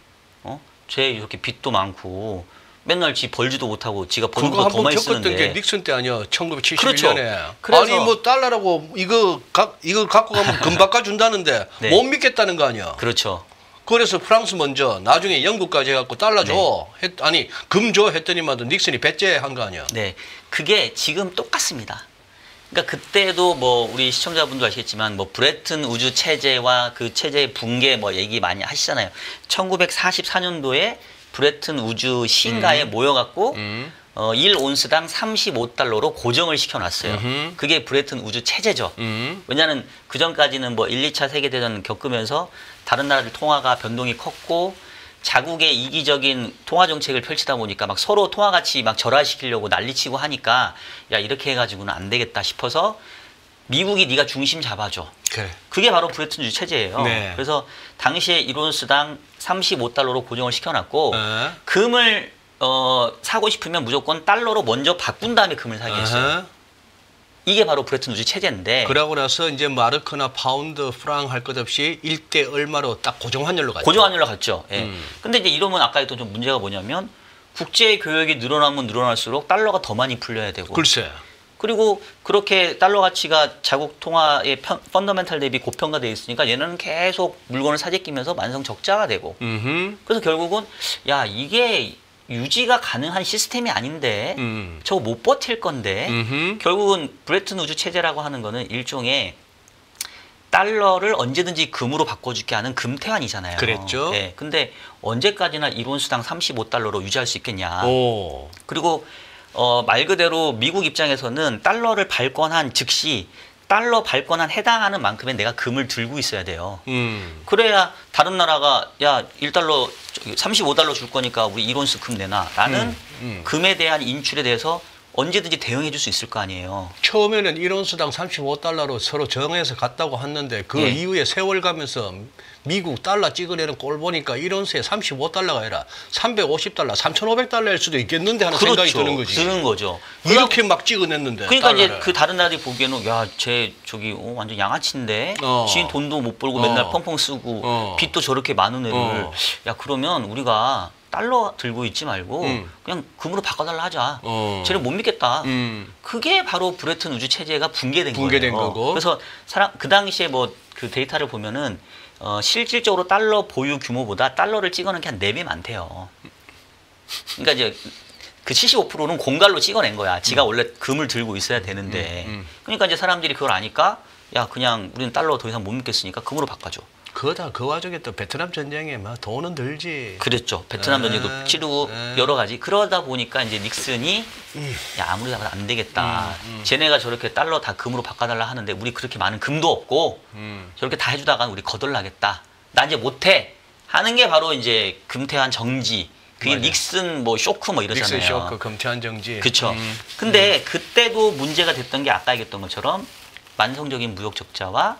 쟤 이렇게 빚도 많고 맨날 지 벌지도 못하고 지가 버는 거 더 많이 쓰는데. 겪었던 게 닉슨 때 아니야. 1971년에. 그렇죠. 아니 뭐 달러라고 이거 갖고 가면 금 바꿔준다는데 네. 못 믿겠다는 거 아니야. 그렇죠. 그래서 프랑스 먼저 나중에 영국까지 해갖고 달러 줘. 아니 금 줘 했더니만 닉슨이 배째한 거 아니야. 네, 그게 지금 똑같습니다. 그러니까 그때도 뭐 우리 시청자분도 아시겠지만 뭐 브레튼 우주 체제와 그 체제의 붕괴 뭐 얘기 많이 하시잖아요. 1944년도에 브레튼 우주 시인가에 모여갖고 1온스당 35달러로 고정을 시켜놨어요. 그게 브레튼 우주 체제죠. 왜냐하면 그 전까지는 뭐 1, 2차 세계대전 겪으면서 다른 나라들 통화가 변동이 컸고 자국의 이기적인 통화 정책을 펼치다 보니까 막 서로 통화 가치 막 절하시키려고 난리치고 하니까 야 이렇게 해가지고는 안 되겠다 싶어서 미국이 네가 중심 잡아줘. 그래. 그게 바로 브레튼 우주 체제예요. 네. 그래서 당시에 1온스당 35달러로 고정을 시켜놨고 금을 사고 싶으면 무조건 달러로 먼저 바꾼 다음에 금을 사게 했어요. 이게 바로 브레튼 우주 체제인데. 그러고 나서 이제 마르크나 파운드, 프랑 할 것 없이 1대 얼마로 딱 고정 환율로 갔죠. 고정 환율로 갔죠. 예. 근데 이제 이러면 아까 했던 좀 문제가 뭐냐면 국제 교역이 늘어나면 늘어날수록 달러가 더 많이 풀려야 되고. 글쎄. 그리고 그렇게 달러 가치가 자국 통화의 펀더멘탈 대비 고평가되어 있으니까 얘는 계속 물건을 사재끼면서 만성 적자가 되고. 그래서 결국은 야 이게 유지가 가능한 시스템이 아닌데 저거 못 버틸 건데 결국은 브레튼 우주 체제라고 하는 거는 일종의 달러를 언제든지 금으로 바꿔줄게 하는 금태환이잖아요. 그랬죠. 네, 근데 언제까지나 1온수당 35달러로 유지할 수 있겠냐. 그리고 말 그대로 미국 입장에서는 달러를 발권한 즉시 달러 발권한 해당하는 만큼의 내가 금을 들고 있어야 돼요. 그래야 다른 나라가 야 1달러 35달러 줄 거니까 우리 1온스 금 내놔. 라는 금에 대한 인출에 대해서 언제든지 대응해 줄 수 있을 거 아니에요. 처음에는 1온스당 35달러로 서로 정해서 갔다고 했는데 그 이후에 세월 가면서 미국 달러 찍어내는 꼴 보니까 1온스에 35달러가 아니라 350달러, 3,500달러일 수도 있겠는데 하는 생각이 드는 거지. 드는 거죠. 이렇게 막 찍어냈는데. 그러니까 달러를. 이제 그 다른 나라들이 보기에는 야, 쟤 저기 완전 양아치인데 지인 돈도 못 벌고 맨날 펑펑 쓰고 빚도 저렇게 많은 애를 야 그러면 우리가 달러 들고 있지 말고 그냥 금으로 바꿔달라 하자. 쟤를 못 믿겠다. 그게 바로 브레튼 우주 체제가 붕괴된 거예요. 거고. 그래서 그 당시에 뭐 그 데이터를 보면은 실질적으로 달러 보유 규모보다 달러를 찍어낸 게 한 4배 많대요. 그러니까 이제 그 75%는 공갈로 찍어낸 거야. 지가 원래 금을 들고 있어야 되는데. 그러니까 이제 사람들이 그걸 아니까 야 그냥 우리는 달러 더 이상 못 믿겠으니까 금으로 바꿔줘. 그거다 그 와중에 또 베트남 전쟁에 막 돈은 들지. 그랬죠. 베트남 전쟁도 치르고 여러 가지. 그러다 보니까 이제 닉슨이 야 아무리 봐도 안 되겠다. 쟤네가 저렇게 달러 다 금으로 바꿔달라 하는데 우리 그렇게 많은 금도 없고 저렇게 다 해주다가 우리 거덜나겠다. 나 이제 못해 하는 게 바로 이제 금태환 정지. 그게 맞아. 닉슨 뭐 쇼크 뭐 이러잖아요. 닉슨 쇼크, 금태환 정지. 그렇죠. 근데 그때도 문제가 됐던 게 아까 얘기했던 것처럼 만성적인 무역 적자와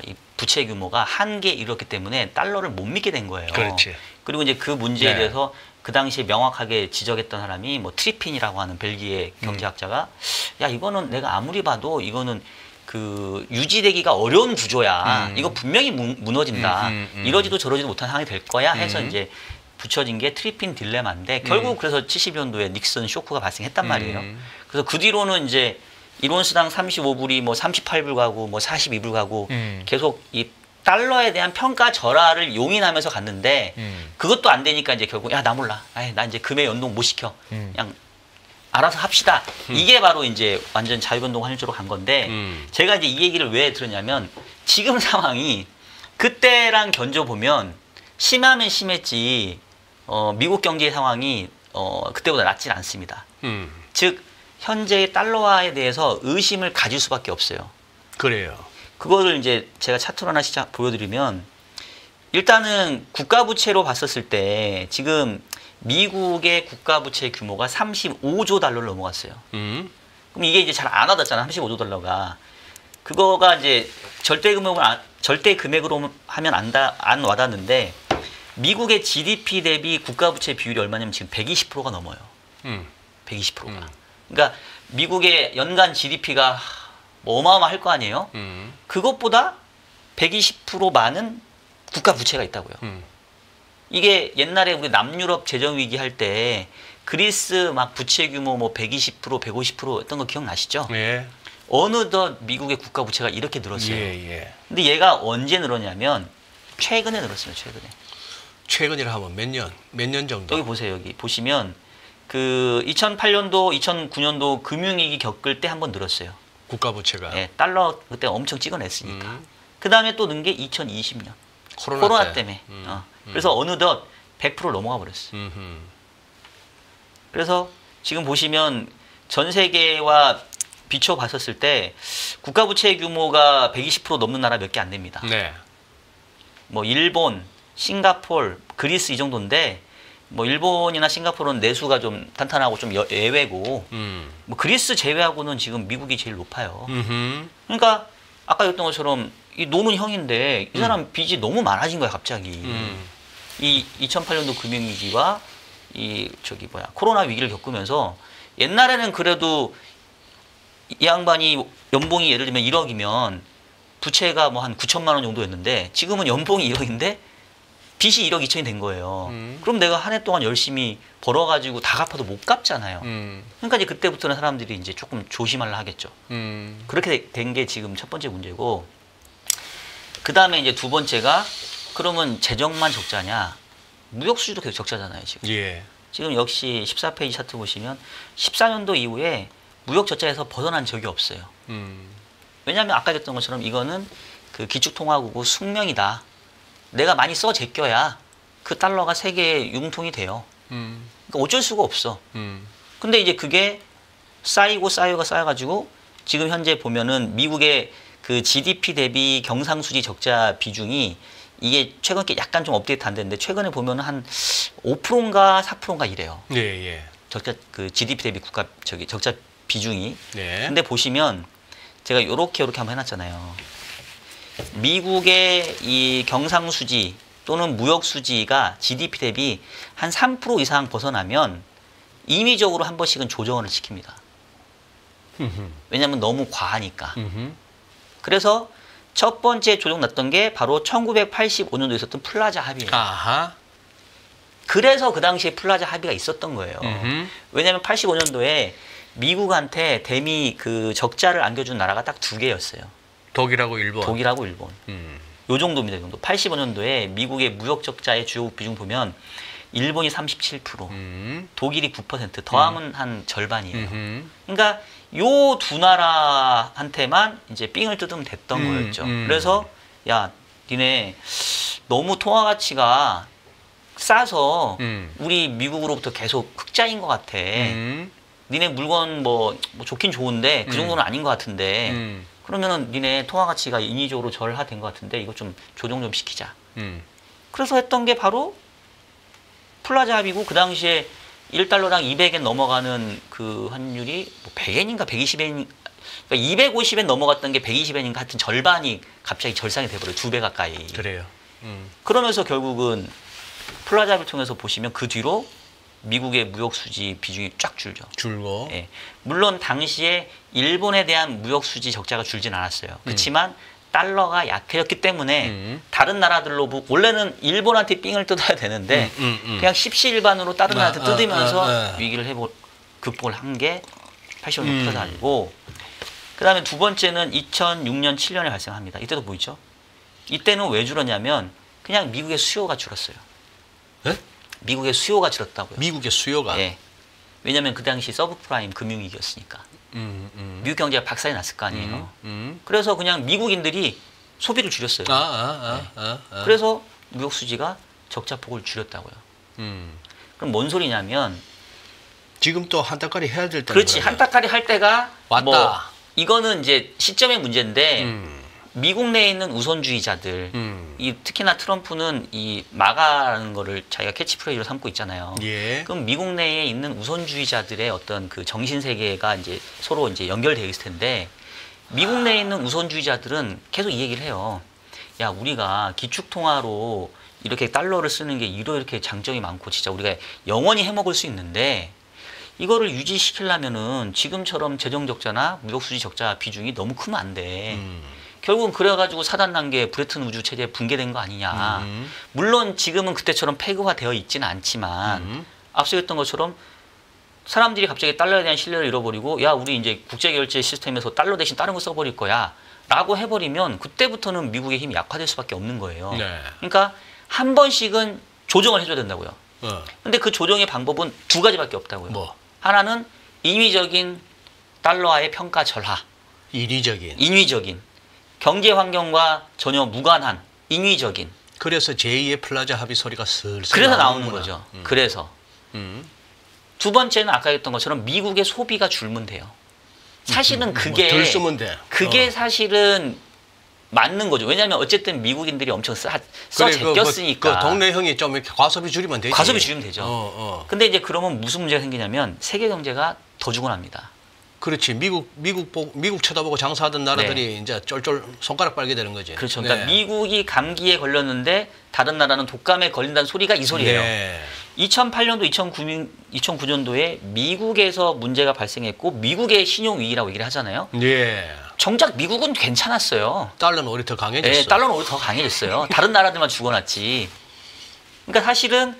이 부채 규모가 한계에 이르렀기 때문에 달러를 못 믿게 된 거예요. 그렇지. 그리고 이제 그 문제에 대해서 그 당시에 명확하게 지적했던 사람이 뭐 트리핀이라고 하는 벨기에 경제학자가 야 이거는 내가 아무리 봐도 이거는 그 유지되기가 어려운 구조야. 이거 분명히 무너진다. 이러지도 저러지도 못한 상황이 될 거야 해서 이제 붙여진 게 트리핀 딜레마인데 결국 그래서 70년도에 닉슨 쇼크가 발생했단 말이에요. 그래서 그 뒤로는 이제 1온스당 35불이 뭐 38불 가고 뭐 42불 가고 계속 이 달러에 대한 평가 절하를 용인하면서 갔는데 그것도 안 되니까 이제 결국 야 나 몰라. 아이, 나 이제 금액 연동 못 시켜. 그냥 알아서 합시다. 이게 바로 이제 완전 자유변동 환율제로 간 건데 제가 이제 이 얘기를 왜 들었냐면 지금 상황이 그때랑 견줘보면 심하면 심했지 미국 경제 상황이 그때보다 낫진 않습니다. 즉 현재의 달러화에 대해서 의심을 가질 수밖에 없어요. 그래요. 그거를 이제 제가 차트로 하나 보여드리면 일단은 국가부채로 봤었을 때 지금 미국의 국가부채 규모가 35조 달러를 넘어갔어요. 그럼 이게 이제 잘 안 와닿잖아. 35조 달러가. 그거가 이제 절대 금액으로 하면 안 와닿는데 미국의 GDP 대비 국가부채 비율이 얼마냐면 지금 120%가 넘어요. 120%가. 그러니까 미국의 연간 GDP가 뭐 어마어마할 거 아니에요? 그것보다 120% 많은 국가부채가 있다고요. 이게 옛날에 우리 남유럽 재정위기 할 때 그리스 막 부채 규모 뭐 120%, 150%였던 거 기억나시죠? 예. 어느덧 미국의 국가부채가 이렇게 늘었어요. 예. 근데 얘가 언제 늘었냐면 최근에 늘었습니다. 최근에. 최근이라 하면 몇 년 정도? 여기 보세요. 여기 보시면 그 2008년도, 2009년도 금융위기 겪을 때 한번 늘었어요. 국가부채가. 예, 달러 그때 엄청 찍어냈으니까. 그 다음에 또 는 게 2020년. 코로나 때문에. 그래서 어느덧 100% 넘어가 버렸어요. 그래서 지금 보시면 전 세계와 비춰봤었을 때 국가부채 규모가 120% 넘는 나라 몇 개 안 됩니다. 네. 뭐 일본, 싱가폴, 그리스 이 정도인데 뭐 일본이나 싱가폴은 내수가 좀 탄탄하고 좀 예외고 뭐 그리스 제외하고는 지금 미국이 제일 높아요. 그러니까 아까言った것처럼 이 노는 형인데 이 사람 빚이 너무 많아진 거야 갑자기. 이 2008년도 금융위기와 이 코로나 위기를 겪으면서 옛날에는 그래도 이 양반이 연봉이 예를 들면 1억이면 부채가 뭐 한 9천만 원 정도였는데 지금은 연봉이 1억인데 빚이 1억 2천이 된 거예요. 그럼 내가 한 해 동안 열심히 벌어가지고 다 갚아도 못 갚잖아요. 그러니까 이제 그때부터는 사람들이 이제 조금 조심하려 하겠죠. 그렇게 된 게 지금 첫 번째 문제고, 그 다음에 이제 두 번째가 그러면 재정만 적자냐? 무역 수지도 계속 적자잖아요 지금. 예. 지금 역시 14페이지 차트 보시면 14년도 이후에 무역 적자에서 벗어난 적이 없어요. 왜냐하면 아까 했던 것처럼 이거는 그 기축통화국의 숙명이다. 내가 많이 써 제껴야 그 달러가 세계에 융통이 돼요. 그러니까 어쩔 수가 없어. 근데 이제 그게 쌓여가지고 지금 현재 보면은 미국의 그 GDP 대비 경상수지 적자 비중이 이게 최근에 약간 좀 업데이트 안 됐는데 최근에 보면은 한 5%인가 4%인가 이래요. 예. 적자 그 GDP 대비 적자 비중이. 네. 근데 보시면 제가 요렇게 한번 해놨잖아요. 미국의 이 경상수지 또는 무역수지가 GDP 대비 한 3% 이상 벗어나면 임의적으로 한 번씩은 조정을 시킵니다. 왜냐하면 너무 과하니까. 그래서 첫 번째 조정 났던 게 바로 1985년도에 있었던 플라자 합의예요. 아하. 그래서 그 당시에 플라자 합의가 있었던 거예요. 왜냐하면 85년도에 미국한테 대미 그 적자를 안겨준 나라가 딱 두 개였어요. 독일하고 일본. 요 정도입니다. 이 정도. 85년도에 미국의 무역 적자의 주요 비중 보면 일본이 37%, 독일이 9%, 더하면 한 절반이에요. 그러니까 요 두 나라한테만 이제 삥을 뜯으면 됐던 거였죠. 그래서 야, 니네 너무 통화 가치가 싸서 우리 미국으로부터 계속 흑자인 것 같아. 니네 물건 뭐 좋긴 좋은데 그 정도는 아닌 것 같은데 그러면은 니네 통화 가치가 인위적으로 절하된 것 같은데 이거 좀 조정 좀 시키자. 그래서 했던 게 바로 플라자 합의고 그 당시에 1달러당 200엔 넘어가는 그 환율이 뭐 100엔인가 120엔, 그러니까 250엔 넘어갔던 게 120엔인가 하여튼 절반이 갑자기 절상이 돼버려요. 2배 가까이. 그래요. 그러면서 결국은 플라자 합의를 통해서 보시면 그 뒤로 미국의 무역 수지 비중이 쫙 줄고. 예. 물론 당시에 일본에 대한 무역 수지 적자가 줄진 않았어요. 그렇지만 달러가 약해졌기 때문에 다른 나라들로 원래는 일본한테 삥을 뜯어야 되는데 그냥 십시일반으로 다른 나라한테 뜯으면서 위기를 극복을 한 게 85년 터달이고 그다음에 두 번째는 2006년 7년에 발생합니다. 이때도 보이죠? 이때는 왜 줄었냐면 그냥 미국의 수요가 줄었어요. 네? 미국의 수요가 줄었다고요. 미국의 수요가? 예. 왜냐하면 그 당시 서브프라임 금융위기였으니까. 미국 경제가 박살이 났을 거 아니에요. 그래서 그냥 미국인들이 소비를 줄였어요. 그래서 무역 수지가 적자폭을 줄였다고요. 그럼 뭔 소리냐면 지금 또 한따까리 해야 될 때는 그렇지. 한따까리 할 때가 왔다. 뭐 이거는 이제 시점의 문제인데 미국 내에 있는 우선주의자들 이 특히나 트럼프는 이 마가라는 거를 자기가 캐치프레이즈로 삼고 있잖아요. 예. 그럼 미국 내에 있는 우선주의자들의 어떤 그 정신 세계가 이제 서로 이제 연결되어 있을 텐데 미국 내에 있는 우선주의자들은 계속 이 얘기를 해요. 야, 우리가 기축통화로 이렇게 달러를 쓰는 게 이렇게 장점이 많고 진짜 우리가 영원히 해먹을 수 있는데 이거를 유지시키려면은 지금처럼 재정 적자나 무역 수지 적자 비중이 너무 크면 안 돼. 결국은 그래가지고 4단 단계 브레튼 우주 체제 붕괴된 거 아니냐. 물론 지금은 그때처럼 폐기화되어 있지는 않지만 앞서 했던 것처럼 사람들이 갑자기 달러에 대한 신뢰를 잃어버리고 야 우리 이제 국제결제 시스템에서 달러 대신 다른 거 써버릴 거야 라고 해버리면 그때부터는 미국의 힘이 약화될 수밖에 없는 거예요. 네. 그러니까 한 번씩은 조정을 해줘야 된다고요. 근데 그 조정의 방법은 두 가지밖에 없다고요. 뭐? 하나는 인위적인 달러와의 평가 절하. 인위적인. 경제 환경과 전혀 무관한 인위적인. 그래서 제2의 플라자 합의 소리가 슬슬 그래서 나오는 나오는구나. 거죠. 그래서. 두 번째는 아까 했던 것처럼 미국의 소비가 줄면 돼요. 사실은 그게 덜 쓰면 돼. 그게 사실은 맞는 거죠. 왜냐하면 어쨌든 미국인들이 엄청 써 그래, 제꼈으니까. 그 동네 형이 좀 이렇게 과소비 줄이면 되지. 과소비 줄이면 되죠. 근데 이제 그러면 무슨 문제가 생기냐면 세계 경제가 더 죽어납니다. 그렇지. 미국 쳐다보고 장사하던 나라들이 이제 쫄쫄 손가락 빨게 되는 거지. 그렇죠. 그러니까 미국이 감기에 걸렸는데 다른 나라는 독감에 걸린다는 소리가 이 소리예요. 네. 2008년도, 2009년도에 미국에서 문제가 발생했고 미국의 신용 위기라고 얘기를 하잖아요. 예. 정작 미국은 괜찮았어요. 달러는 오히려 더 강해졌어. 네, 달러는 오히려 더 강해졌어요. 다른 나라들만 죽어났지. 그러니까 사실은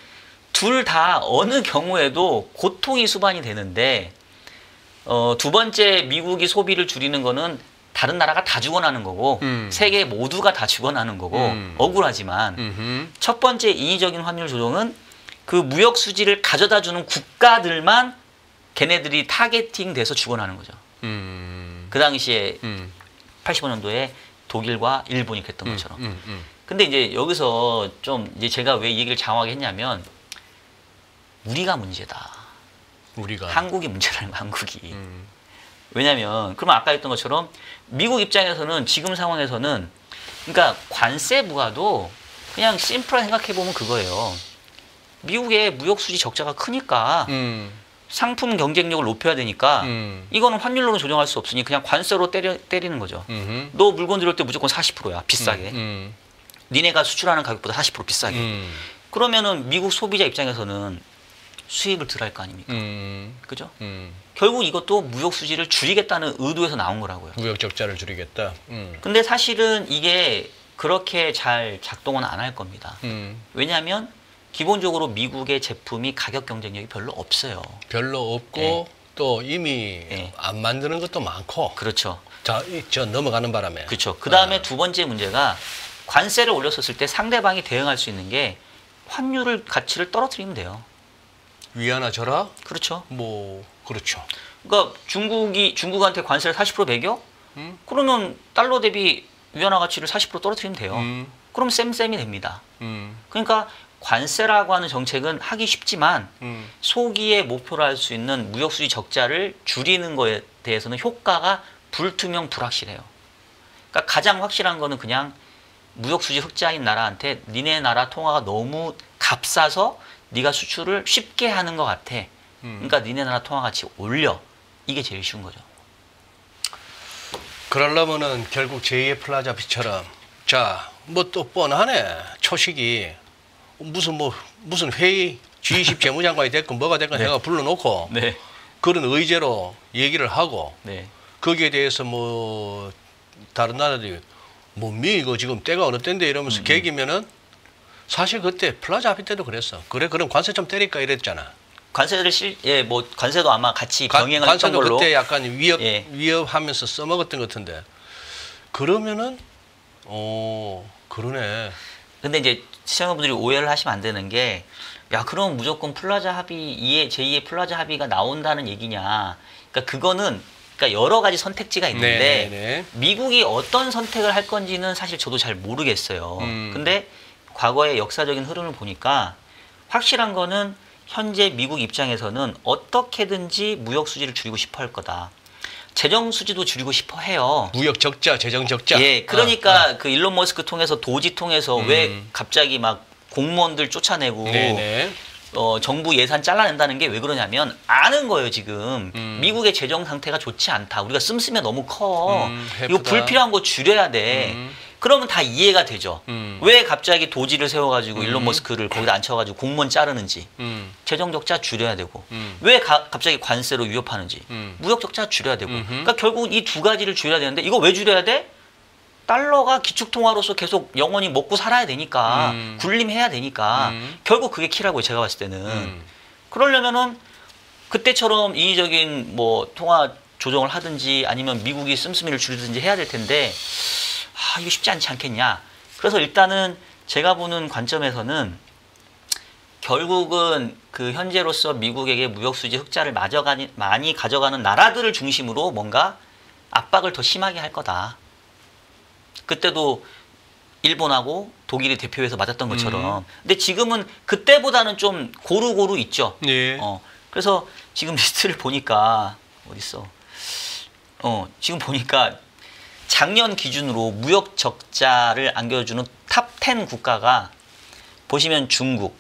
둘 다 어느 경우에도 고통이 수반이 되는데 두 번째 미국이 소비를 줄이는 거는 다른 나라가 다 죽어나는 거고 세계 모두가 다 죽어나는 거고 억울하지만 첫 번째 인위적인 환율 조정은 그 무역 수지를 가져다주는 국가들만 걔네들이 타겟팅 돼서 죽어나는 거죠. 그 당시에 85년도에 독일과 일본이 그랬던 것처럼. 근데 이제 여기서 좀 이제 제가 왜 이 얘기를 장황하게 했냐면 우리가 문제다. 한국이 문제라는 거야, 한국이. 왜냐면 그러면 아까 했던 것처럼 미국 입장에서는 지금 상황에서는 그러니까 관세 부과도 그냥 심플하게 생각해 보면 그거예요. 미국의 무역 수지 적자가 크니까 상품 경쟁력을 높여야 되니까 이거는 환율로는 조정할 수 없으니 그냥 관세로 때리는 거죠. 너 물건 들여올 때 무조건 40%야, 비싸게. 니네가 수출하는 가격보다 40% 비싸게. 그러면은 미국 소비자 입장에서는 수입을 덜 할 거 아닙니까? 그죠? 결국 이것도 무역 수지를 줄이겠다는 의도에서 나온 거라고요. 무역 적자를 줄이겠다. 근데 사실은 이게 그렇게 잘 작동은 안 할 겁니다. 왜냐하면 기본적으로 미국의 제품이 가격 경쟁력이 별로 없어요. 별로 없고 네. 또 이미 안 만드는 것도 많고. 그렇죠. 자, 저 넘어가는 바람에. 그렇죠. 그 다음에 두 번째 문제가 관세를 올렸었을 때 상대방이 대응할 수 있는 게 환율을 가치를 떨어뜨리면 돼요. 위안화 저라? 그렇죠. 뭐 그렇죠. 그러니까 중국한테 관세를 40% 매겨? 그러면 달러 대비 위안화 가치를 40% 떨어뜨리면 돼요. 그럼 쌤쌤이 됩니다. 그러니까 관세라고 하는 정책은 하기 쉽지만 소기의 목표로 할 수 있는 무역수지 적자를 줄이는 거에 대해서는 효과가 불투명 불확실해요. 그러니까 가장 확실한 거는 그냥 무역수지 흑자인 나라한테 니네 나라 통화가 너무 값싸서 네가 수출을 쉽게 하는 것 같아. 그러니까 니네 나라 통화 가치 올려. 이게 제일 쉬운 거죠. 그러려면은 결국 제2의 플라자 비처럼 자, 뭐 또 뻔하네. 초식이 무슨 회의 G20 재무장관이 됐건 뭐가 됐건 네. 내가 불러놓고 네. 그런 의제로 얘기를 하고 네. 거기에 대해서 뭐 다른 나라들이 뭐 이거 지금 때가 어느 때인데 이러면서 계기면은 사실 그때 플라자 합의 때도 그랬어. 그래 그럼 관세 좀 때릴까 이랬잖아. 관세를 뭐 관세도 아마 같이 병행을 했던 관세도 걸로. 그때 약간 예. 위협하면서 써먹었던 것 같은데. 그러면은 그러네. 근데 이제 시청자분들이 오해를 하시면 안 되는 게, 야, 그럼 무조건 플라자 합의, 제2의 플라자 합의가 나온다는 얘기냐. 그러니까 그거는, 그러니까 여러 가지 선택지가 있는데, 네네네. 미국이 어떤 선택을 할 건지는 사실 저도 잘 모르겠어요. 근데 과거의 역사적인 흐름을 보니까 확실한 거는 현재 미국 입장에서는 어떻게든지 무역 수지를 줄이고 싶어 할 거다. 재정 수지도 줄이고 싶어 해요. 무역 적자, 재정 적자. 예, 그러니까 그 일론 머스크 통해서 도지 통해서 왜 갑자기 막 공무원들 쫓아내고 네네. 정부 예산 잘라낸다는 게 왜 그러냐면 아는 거예요, 지금. 미국의 재정 상태가 좋지 않다. 우리가 씀씀이가 너무 커. 이거 해프다. 불필요한 거 줄여야 돼. 그러면 다 이해가 되죠. 왜 갑자기 도지를 세워가지고 일론 머스크를 거기다 앉혀가지고 공무원 자르는지. 재정 적자 줄여야 되고. 왜 갑자기 관세로 위협하는지. 무역 적자 줄여야 되고. 그러니까 결국은 이 두 가지를 줄여야 되는데 이거 왜 줄여야 돼? 달러가 기축통화로서 계속 영원히 먹고 살아야 되니까 군림해야 되니까 결국 그게 키라고요, 제가 봤을 때는. 그러려면은 그때처럼 인위적인 뭐 통화 조정을 하든지 아니면 미국이 씀씀이를 줄이든지 해야 될 텐데 이거 쉽지 않지 않겠냐. 그래서 일단은 제가 보는 관점에서는 결국은 그 현재로서 미국에게 무역수지 흑자를 많이 가져가는 나라들을 중심으로 뭔가 압박을 더 심하게 할 거다. 그때도 일본하고 독일이 대표해서 맞았던 것처럼. 근데 지금은 그때보다는 좀 고루고루 있죠. 예. 그래서 지금 리스트를 보니까 어딨어? 지금 보니까 작년 기준으로 무역 적자를 안겨주는 탑 10 국가가 보시면 중국,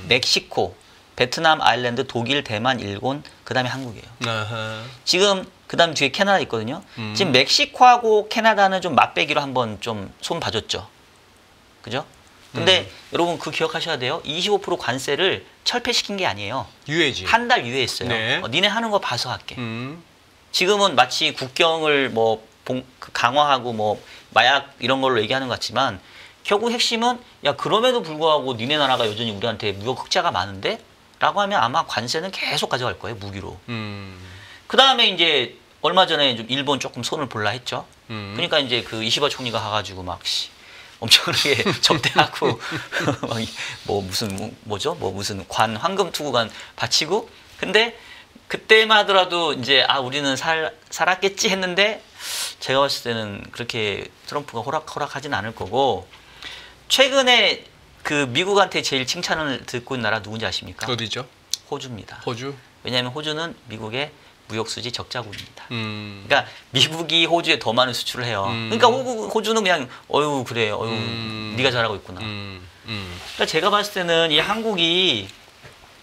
멕시코, 베트남, 아일랜드, 독일, 대만, 일본, 그 다음에 한국이에요. 아하. 지금 그 다음 뒤에 캐나다 있거든요. 지금 멕시코하고 캐나다는 좀 맞배기로 한번 좀 손 봐줬죠. 그죠? 근데 여러분 그 기억하셔야 돼요. 25% 관세를 철폐시킨 게 아니에요. 유해지. 한 달 유예했어요. 네. 니네 하는 거 봐서 할게. 지금은 마치 국경을 뭐 강화하고 뭐 마약 이런 걸로 얘기하는 것 같지만 결국 핵심은 야 그럼에도 불구하고 니네 나라가 여전히 우리한테 무역 흑자가 많은데? 라고 하면 아마 관세는 계속 가져갈 거예요. 무기로. 그 다음에 이제 얼마 전에 좀 일본 조금 손을 볼라 했죠. 그러니까 이제 그 이시바 총리가 가가지고 막 엄청나게 접대하고 뭐 무슨 황금 투구관 바치고. 근데 그때만 하더라도 이제 우리는 살았겠지 했는데 제가 봤을 때는 그렇게 트럼프가 호락호락하진 않을 거고. 최근에 그 미국한테 제일 칭찬을 듣고 있는 나라 누군지 아십니까? 어디죠? 호주입니다. 호주. 왜냐하면 호주는 미국의 무역수지 적자국입니다. 그러니까 미국이 호주에 더 많은 수출을 해요. 그러니까 호주는 그냥 그래 네가 잘하고 있구나. 그러니까 제가 봤을 때는 이 한국이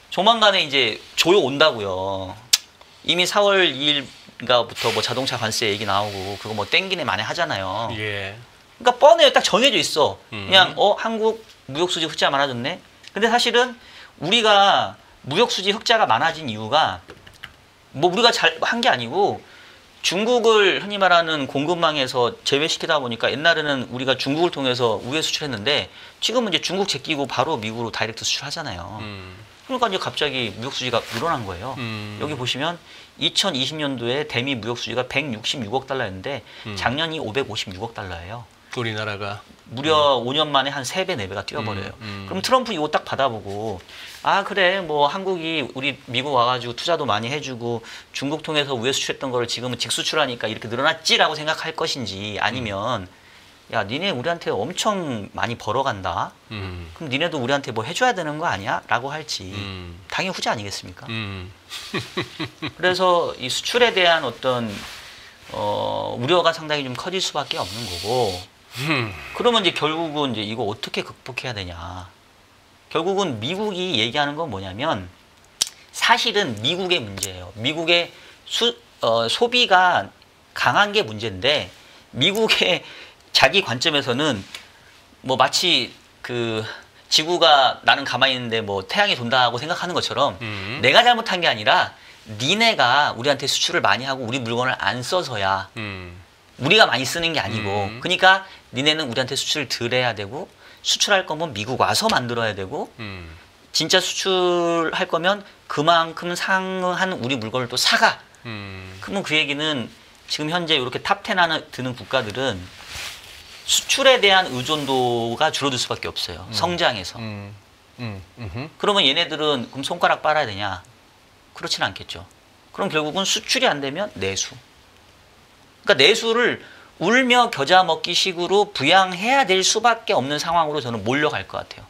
조만간에 이제 조여 온다고요. 이미 4월 2일인가부터 뭐 자동차 관세 얘기 나오고 그거 뭐 땡기네 많이 하잖아요. 예. 그러니까 뻔해요. 딱 정해져 있어. 그냥 한국 무역수지 흑자 많아졌네. 근데 사실은 우리가 무역수지 흑자가 많아진 이유가 뭐 우리가 잘 한 게 아니고 중국을 흔히 말하는 공급망에서 제외시키다 보니까 옛날에는 우리가 중국을 통해서 우회 수출했는데 지금은 이제 중국 제끼고 바로 미국으로 다이렉트 수출하잖아요. 그러니까 이제 갑자기 무역수지가 늘어난 거예요. 여기 보시면 2020년도에 대미 무역수지가 166억 달러였는데 작년이 556억 달러예요. 우리나라가 무려 5년 만에 한 3배, 4배가 뛰어버려요. 그럼 트럼프 이거 딱 받아보고 그래 뭐 한국이 우리 미국 와가지고 투자도 많이 해주고 중국 통해서 우회 수출했던 거를 지금은 직수출하니까 이렇게 늘어났지라고 생각할 것인지 아니면 야 니네 우리한테 엄청 많이 벌어간다. 그럼 니네도 우리한테 뭐 해줘야 되는 거 아니야? 라고 할지 당연히 후자 아니겠습니까? 그래서 이 수출에 대한 어떤 우려가 상당히 좀 커질 수밖에 없는 거고 그러면 이제 결국은 이제 이거 어떻게 극복해야 되냐. 결국은 미국이 얘기하는 건 뭐냐면 사실은 미국의 문제예요. 미국의 소비가 강한 게 문제인데 미국의 자기 관점에서는 뭐 마치 그 지구가 나는 가만히 있는데 뭐 태양이 돈다고 생각하는 것처럼 내가 잘못한 게 아니라 니네가 우리한테 수출을 많이 하고 우리 물건을 안 써서야 우리가 많이 쓰는 게 아니고 그러니까 니네는 우리한테 수출을 덜 해야 되고 수출할 거면 미국 와서 만들어야 되고 진짜 수출할 거면 그만큼 상한 우리 물건을 또 사가. 그러면 그 얘기는 지금 현재 이렇게 탑10 안에 드는 국가들은 수출에 대한 의존도가 줄어들 수밖에 없어요. 성장에서. 그러면 얘네들은 그럼 손가락 빨아야 되냐? 그렇진 않겠죠. 그럼 결국은 수출이 안 되면 내수. 그러니까 내수를 울며 겨자 먹기 식으로 부양해야 될 수밖에 없는 상황으로 저는 몰려갈 것 같아요.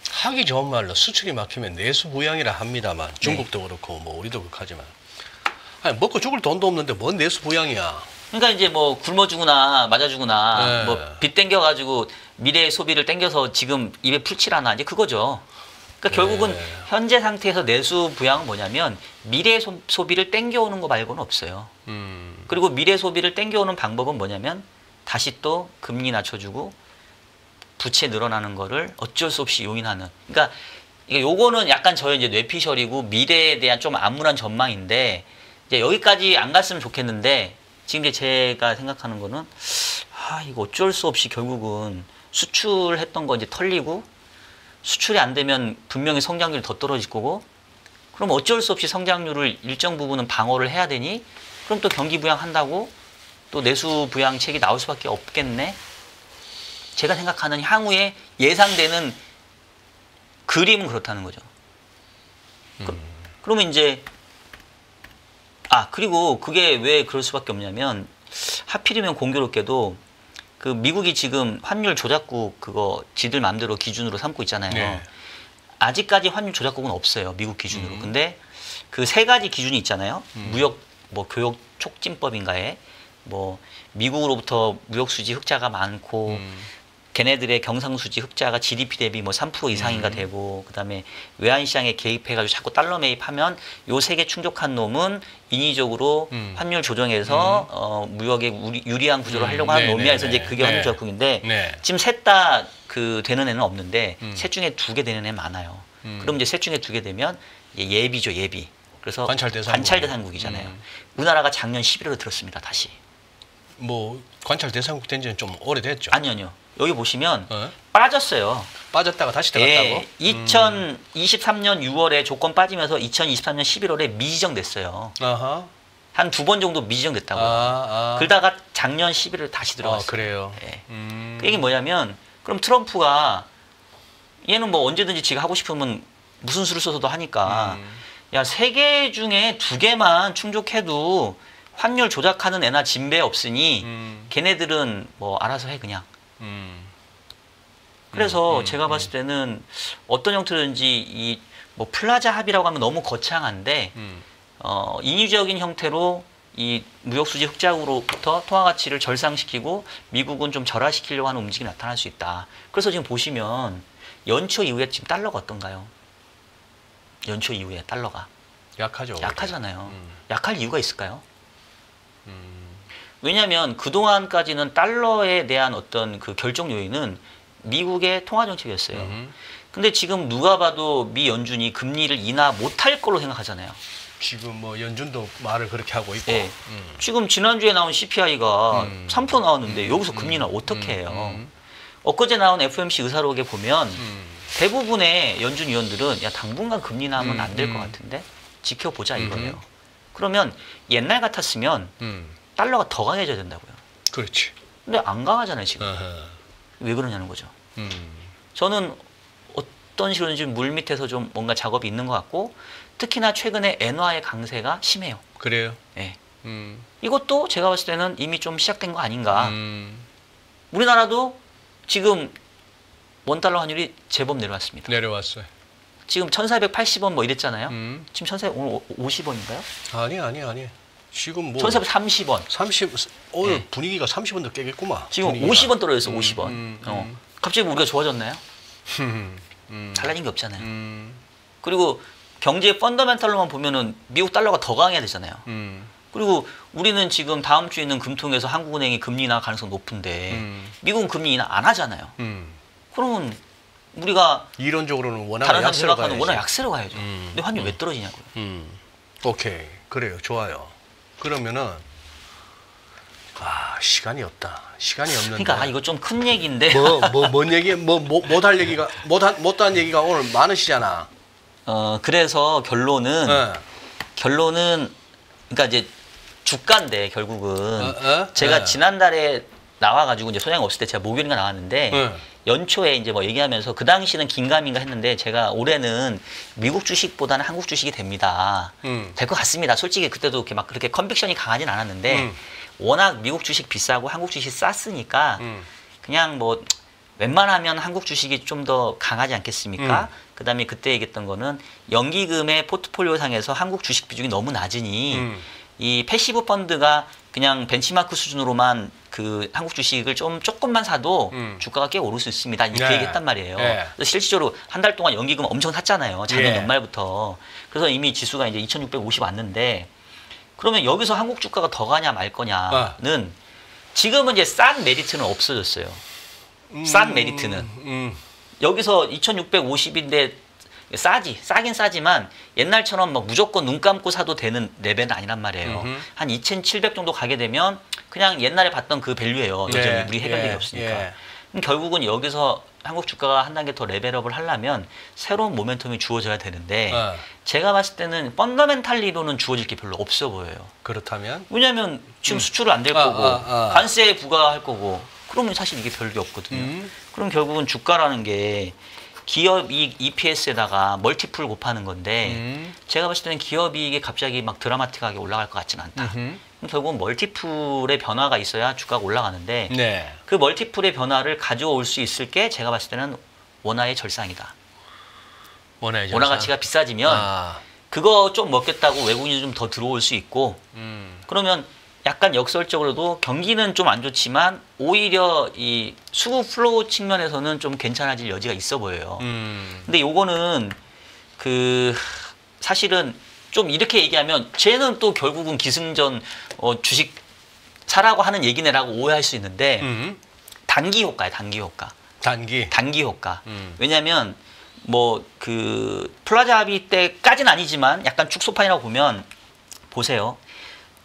하기 좋은 말로 수출이 막히면 내수 부양이라 합니다만 중국도 그렇고 뭐 우리도 그렇지만 아니 먹고 죽을 돈도 없는데 뭔 내수 부양이야. 그러니까 이제 뭐 굶어 죽으나 맞아 죽으나 네. 뭐 빚 땡겨 가지고 미래의 소비를 땡겨서 지금 입에 풀칠하나 이제 그거죠. 그러니까 결국은 네. 현재 상태에서 내수 부양은 뭐냐면 미래 소비를 땡겨오는 거 말고는 없어요. 그리고 미래 소비를 땡겨오는 방법은 뭐냐면 다시 또 금리 낮춰주고 부채 늘어나는 거를 어쩔 수 없이 용인하는. 그러니까 이게 요거는 약간 저의 이제 뇌피셜이고 미래에 대한 좀 암울한 전망인데 이제 여기까지 안 갔으면 좋겠는데 지금 이제 제가 생각하는 거는 이거 어쩔 수 없이 결국은 수출했던 거 이제 털리고 수출이 안 되면 분명히 성장률이 더 떨어질 거고 그럼 어쩔 수 없이 성장률을 일정 부분은 방어를 해야 되니 그럼 또 경기 부양한다고 또 내수 부양책이 나올 수밖에 없겠네. 제가 생각하는 향후에 예상되는 그림은 그렇다는 거죠. 그러면 이제 그리고 그게 왜 그럴 수밖에 없냐면 하필이면 공교롭게도 그 미국이 지금 환율 조작국 그거 지들 맘대로 기준으로 삼고 있잖아요. 네. 아직까지 환율 조작국은 없어요. 미국 기준으로. 근데 그 세 가지 기준이 있잖아요. 무역 뭐 교역 촉진법인가에 뭐 미국으로부터 무역 수지 흑자가 많고 걔네들의 경상수지 흑자가 GDP 대비 뭐 3% 이상인가 되고 그다음에 외환시장에 개입해가지고 자꾸 달러 매입하면 요 세 개 충족한 놈은 인위적으로 환율 조정해서 무역에 유리한 구조를 하려고 하는 놈이야. 그래서 이제 그게 환율 조작국인데 지금 셋 다 그 되는 애는 없는데 셋 중에 2개 되는 애 많아요. 그럼 이제 셋 중에 2개 되면 예비죠, 예비. 그래서 관찰 대상국이잖아요. 우리나라가 작년 11월에 들었습니다. 다시. 뭐 관찰 대상국 된 지는 좀 오래됐죠. 아니요. 여기 보시면 빠졌어요. 빠졌다가 다시 들어갔다고? 2023년 6월에 조건 빠지면서 2023년 11월에 미지정됐어요. 아하. 한 2번 정도 미지정됐다고요. 그러다가 작년 11월에 다시 들어갔어요. 그래요? 네. 그 얘기 뭐냐면 그럼 트럼프가 얘는 뭐 언제든지 지가 하고 싶으면 무슨 수를 써서도 하니까 야, 3개 중에 2개만 충족해도 환율 조작하는 애나 진배 없으니 걔네들은 뭐 알아서 해 그냥. 그래서 제가 봤을 때는 어떤 형태든지 이 뭐 플라자 합의라고 하면 너무 거창한데 인위적인 형태로 이 무역수지 흑자로부터 통화가치를 절상시키고 미국은 좀 절하시키려고 하는 움직임이 나타날 수 있다. 그래서 지금 보시면 연초 이후에 지금 달러가 어떤가요? 연초 이후에 달러가 약하죠. 약하잖아요. 약할 이유가 있을까요? 왜냐하면 그동안까지는 달러에 대한 어떤 그 결정 요인은 미국의 통화 정책이었어요. 근데 지금 누가 봐도 미 연준이 금리를 인하 못할 걸로 생각하잖아요. 지금 뭐 연준도 말을 그렇게 하고 있고. 네. 지금 지난주에 나온 CPI가 3% 나왔는데 여기서 금리는 어떻게 해요? 엊그제 나온 FOMC 의사록에 보면 대부분의 연준 위원들은 야 당분간 금리 인하하면 안 될 것 같은데 지켜보자 이거예요. 그러면 옛날 같았으면 달러가 더 강해져야 된다고요. 그렇지. 근데 안 강하잖아요 지금. 왜 그러냐는 거죠. 저는 어떤 식으로든지 물 밑에서 좀 뭔가 작업이 있는 것 같고 특히나 최근에 엔화의 강세가 심해요. 그래요? 네. 이것도 제가 봤을 때는 이미 좀 시작된 거 아닌가. 음. 우리나라도 지금 원달러 환율이 제법 내려왔습니다. 내려왔어요. 지금 1480원 뭐 이랬잖아요. 지금 1450원인가요? 아니. 지금 뭐 1430원. 30 오늘 네. 분위기가 30원도 깨겠구만. 지금 분위기가. 50원 떨어졌어. 50원. 갑자기 우리가 좋아졌나요? 달라진 게 없잖아요. 그리고 경제 펀더멘탈로만 보면은 미국 달러가 더 강해야 되잖아요. 그리고 우리는 지금 다음 주에 있는 금통에서 한국은행이 금리 인하 가능성 높은데 미국은 금리 인하 안 하잖아요. 그러면 우리가 이론적으로는 워낙 다른 사람 약세로 생각하는 가야지. 워낙 약세로 가야죠. 근데 환율 왜 떨어지냐고요. 오케이. 그래요. 좋아요. 그러면은 아, 시간이 없다. 시간이 없는데. 그러니까 이거 좀 큰 얘기인데. 뭔 얘기, 못할 얘기가, 못한 얘기가 오늘 많으시잖아. 그래서 결론은, 네. 그러니까 이제 주가인데 결국은 제가 네. 지난달에 나와가지고 이제 소장이 없을 때 제가 목요일인가 나왔는데 네. 연초에 이제 뭐 얘기하면서 그 당시는 긴가민가 했는데 제가 올해는 미국 주식보다는 한국 주식이 됩니다. 될 것 같습니다. 솔직히 그때도 이렇게 막 그렇게 컨빅션이 강하진 않았는데 워낙 미국 주식 비싸고 한국 주식 쌌으니까 그냥 뭐 웬만하면 한국 주식이 좀 더 강하지 않겠습니까? 그다음에 그때 얘기했던 거는 연기금의 포트폴리오 상에서 한국 주식 비중이 너무 낮으니 이 패시브 펀드가 그냥 벤치마크 수준으로만 그 한국 주식을 조금만 사도 주가가 꽤 오를 수 있습니다. 이렇게 네. 얘기했단 말이에요. 네. 그래서 실질적으로 한 달 동안 연기금 엄청 샀잖아요. 작년 예. 연말부터. 그래서 이미 지수가 이제 2650 왔는데 그러면 여기서 한국 주가가 더 가냐 말 거냐는 지금은 이제 싼 메리트는 없어졌어요. 싼 메리트는. 여기서 2650인데 싸긴 싸지만 옛날처럼 막 무조건 눈 감고 사도 되는 레벨은 아니란 말이에요. 한 2700 정도 가게 되면 그냥 옛날에 봤던 그 밸류예요. 여전히 예, 우리 해결되기 예, 없으니까. 예. 그럼 결국은 여기서 한국 주가가 한 단계 더 레벨업을 하려면 새로운 모멘텀이 주어져야 되는데 제가 봤을 때는 펀더멘탈리로는 주어질 게 별로 없어 보여요. 그렇다면? 왜냐하면 지금 수출은 안 될 거고 관세 부과할 거고 그러면 사실 이게 별게 없거든요. 그럼 결국은 주가라는 게 기업 이익 EPS에다가 멀티플 곱하는 건데 제가 봤을 때는 기업 이익이 갑자기 막 드라마틱하게 올라갈 것 같지는 않다. 그럼 결국은 멀티플의 변화가 있어야 주가가 올라가는데 네. 그 멀티플의 변화를 가져올 수 있을 게 제가 봤을 때는 원화의 절상이다. 원화 가치가 비싸지면 그거 좀 먹겠다고 외국인이 좀 더 들어올 수 있고 그러면 약간 역설적으로도 경기는 좀 안 좋지만 오히려 이 수급 플로우 측면에서는 좀 괜찮아질 여지가 있어 보여요. 근데 요거는 그 사실은 좀 이렇게 얘기하면 쟤는 또 결국은 기승전 주식 사라고 하는 얘기네라고 오해할 수 있는데 단기 효과야, 단기 효과. 단기 효과. 왜냐면 뭐 그 플라자 합의 때까지는 아니지만 약간 축소판이라고 보면 보세요.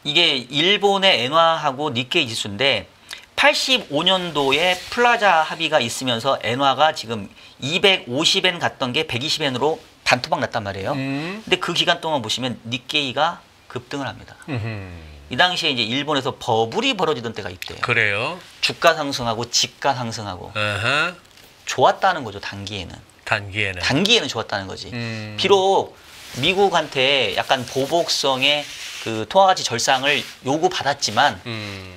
이게 일본의 엔화하고 니케이 지수인데 85년도에 플라자 합의가 있으면서 엔화가 지금 250엔 갔던 게 120엔으로 단토막 났단 말이에요. 근데 그 기간 동안 보시면 니케이가 급등을 합니다. 이 당시에 이제 일본에서 버블이 벌어지던 때가 있대요. 그래요? 주가 상승하고 지가 상승하고 좋았다는 거죠. 단기에는 좋았다는 거지. 비록 미국한테 약간 보복성의 그 통화가치 절상을 요구받았지만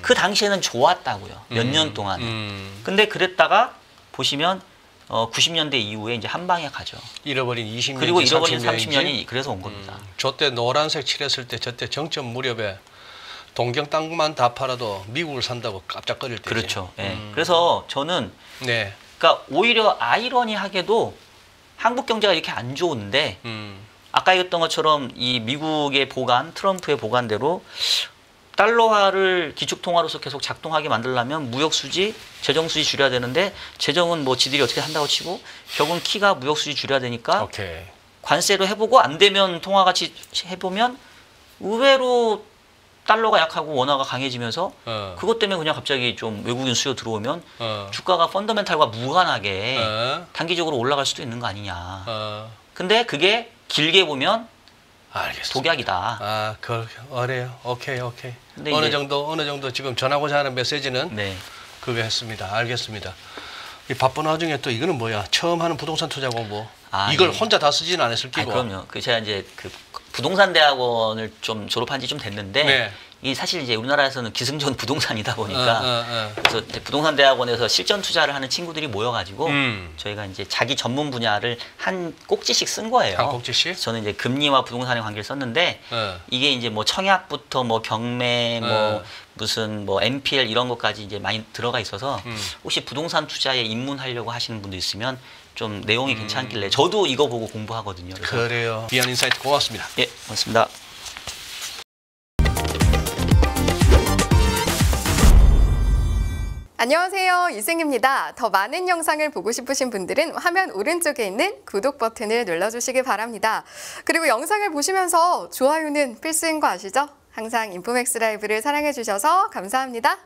그 당시에는 좋았다고요. 몇 년 동안은. 근데 그랬다가 보시면 90년대 이후에 이제 한 방에 가죠. 잃어버린 20년 그리고 잃어버린 30년이 그래서 온 겁니다. 저때 노란색 칠했을 때 저때 정점 무렵에 동경 땅만 다 팔아도 미국을 산다고 깜짝거릴 때지. 그렇죠. 예. 그래서 저는 네. 그러니까 오히려 아이러니하게도 한국 경제가 이렇게 안 좋은데 아까 얘기했던 것처럼 이 미국의 보관, 트럼프의 보관대로 달러화를 기축통화로서 계속 작동하게 만들려면 무역수지, 재정수지 줄여야 되는데 재정은 뭐 지들이 어떻게 한다고 치고 결국은 키가 무역수지 줄여야 되니까 오케이. 관세로 해보고 안 되면 통화가치 해보면 의외로 달러가 약하고 원화가 강해지면서 그것 때문에 그냥 갑자기 좀 외국인 수요 들어오면 주가가 펀더멘탈과 무관하게 단기적으로 올라갈 수도 있는 거 아니냐. 근데 그게 길게 보면 알겠습니다. 독약이다. 어래요. 오케이. 근데 어느 이제- 정도 지금 전하고자 하는 메시지는 네. 그거 했습니다. 알겠습니다. 이 바쁜 와중에 또 이거는 뭐야? 처음 하는 부동산 투자 공부. 이걸 예. 혼자 다 쓰지는 않았을 끼고. 그럼요. 제가 이제 그 부동산 대학원을 좀 졸업한 지 좀 됐는데 네. 이 사실 이제 우리나라에서는 기승전 부동산이다 보니까 그래서 이제 부동산 대학원에서 실전 투자를 하는 친구들이 모여가지고 저희가 이제 자기 전문 분야를 한 꼭지씩 쓴 거예요. 한 꼭지씩? 저는 이제 금리와 부동산의 관계를 썼는데 이게 이제 뭐 청약부터 뭐 경매 뭐 무슨 뭐 NPL 이런 것까지 이제 많이 들어가 있어서 혹시 부동산 투자에 입문하려고 하시는 분도 있으면 좀 내용이 괜찮길래 저도 이거 보고 공부하거든요. 그래서 그래요. 비안 인사이트 고맙습니다. 예, 고맙습니다. 안녕하세요. 이승입니다. 더 많은 영상을 보고 싶으신 분들은 화면 오른쪽에 있는 구독 버튼을 눌러주시기 바랍니다. 그리고 영상을 보시면서 좋아요는 필수인 거 아시죠? 항상 인포맥스 라이브를 사랑해 주셔서 감사합니다.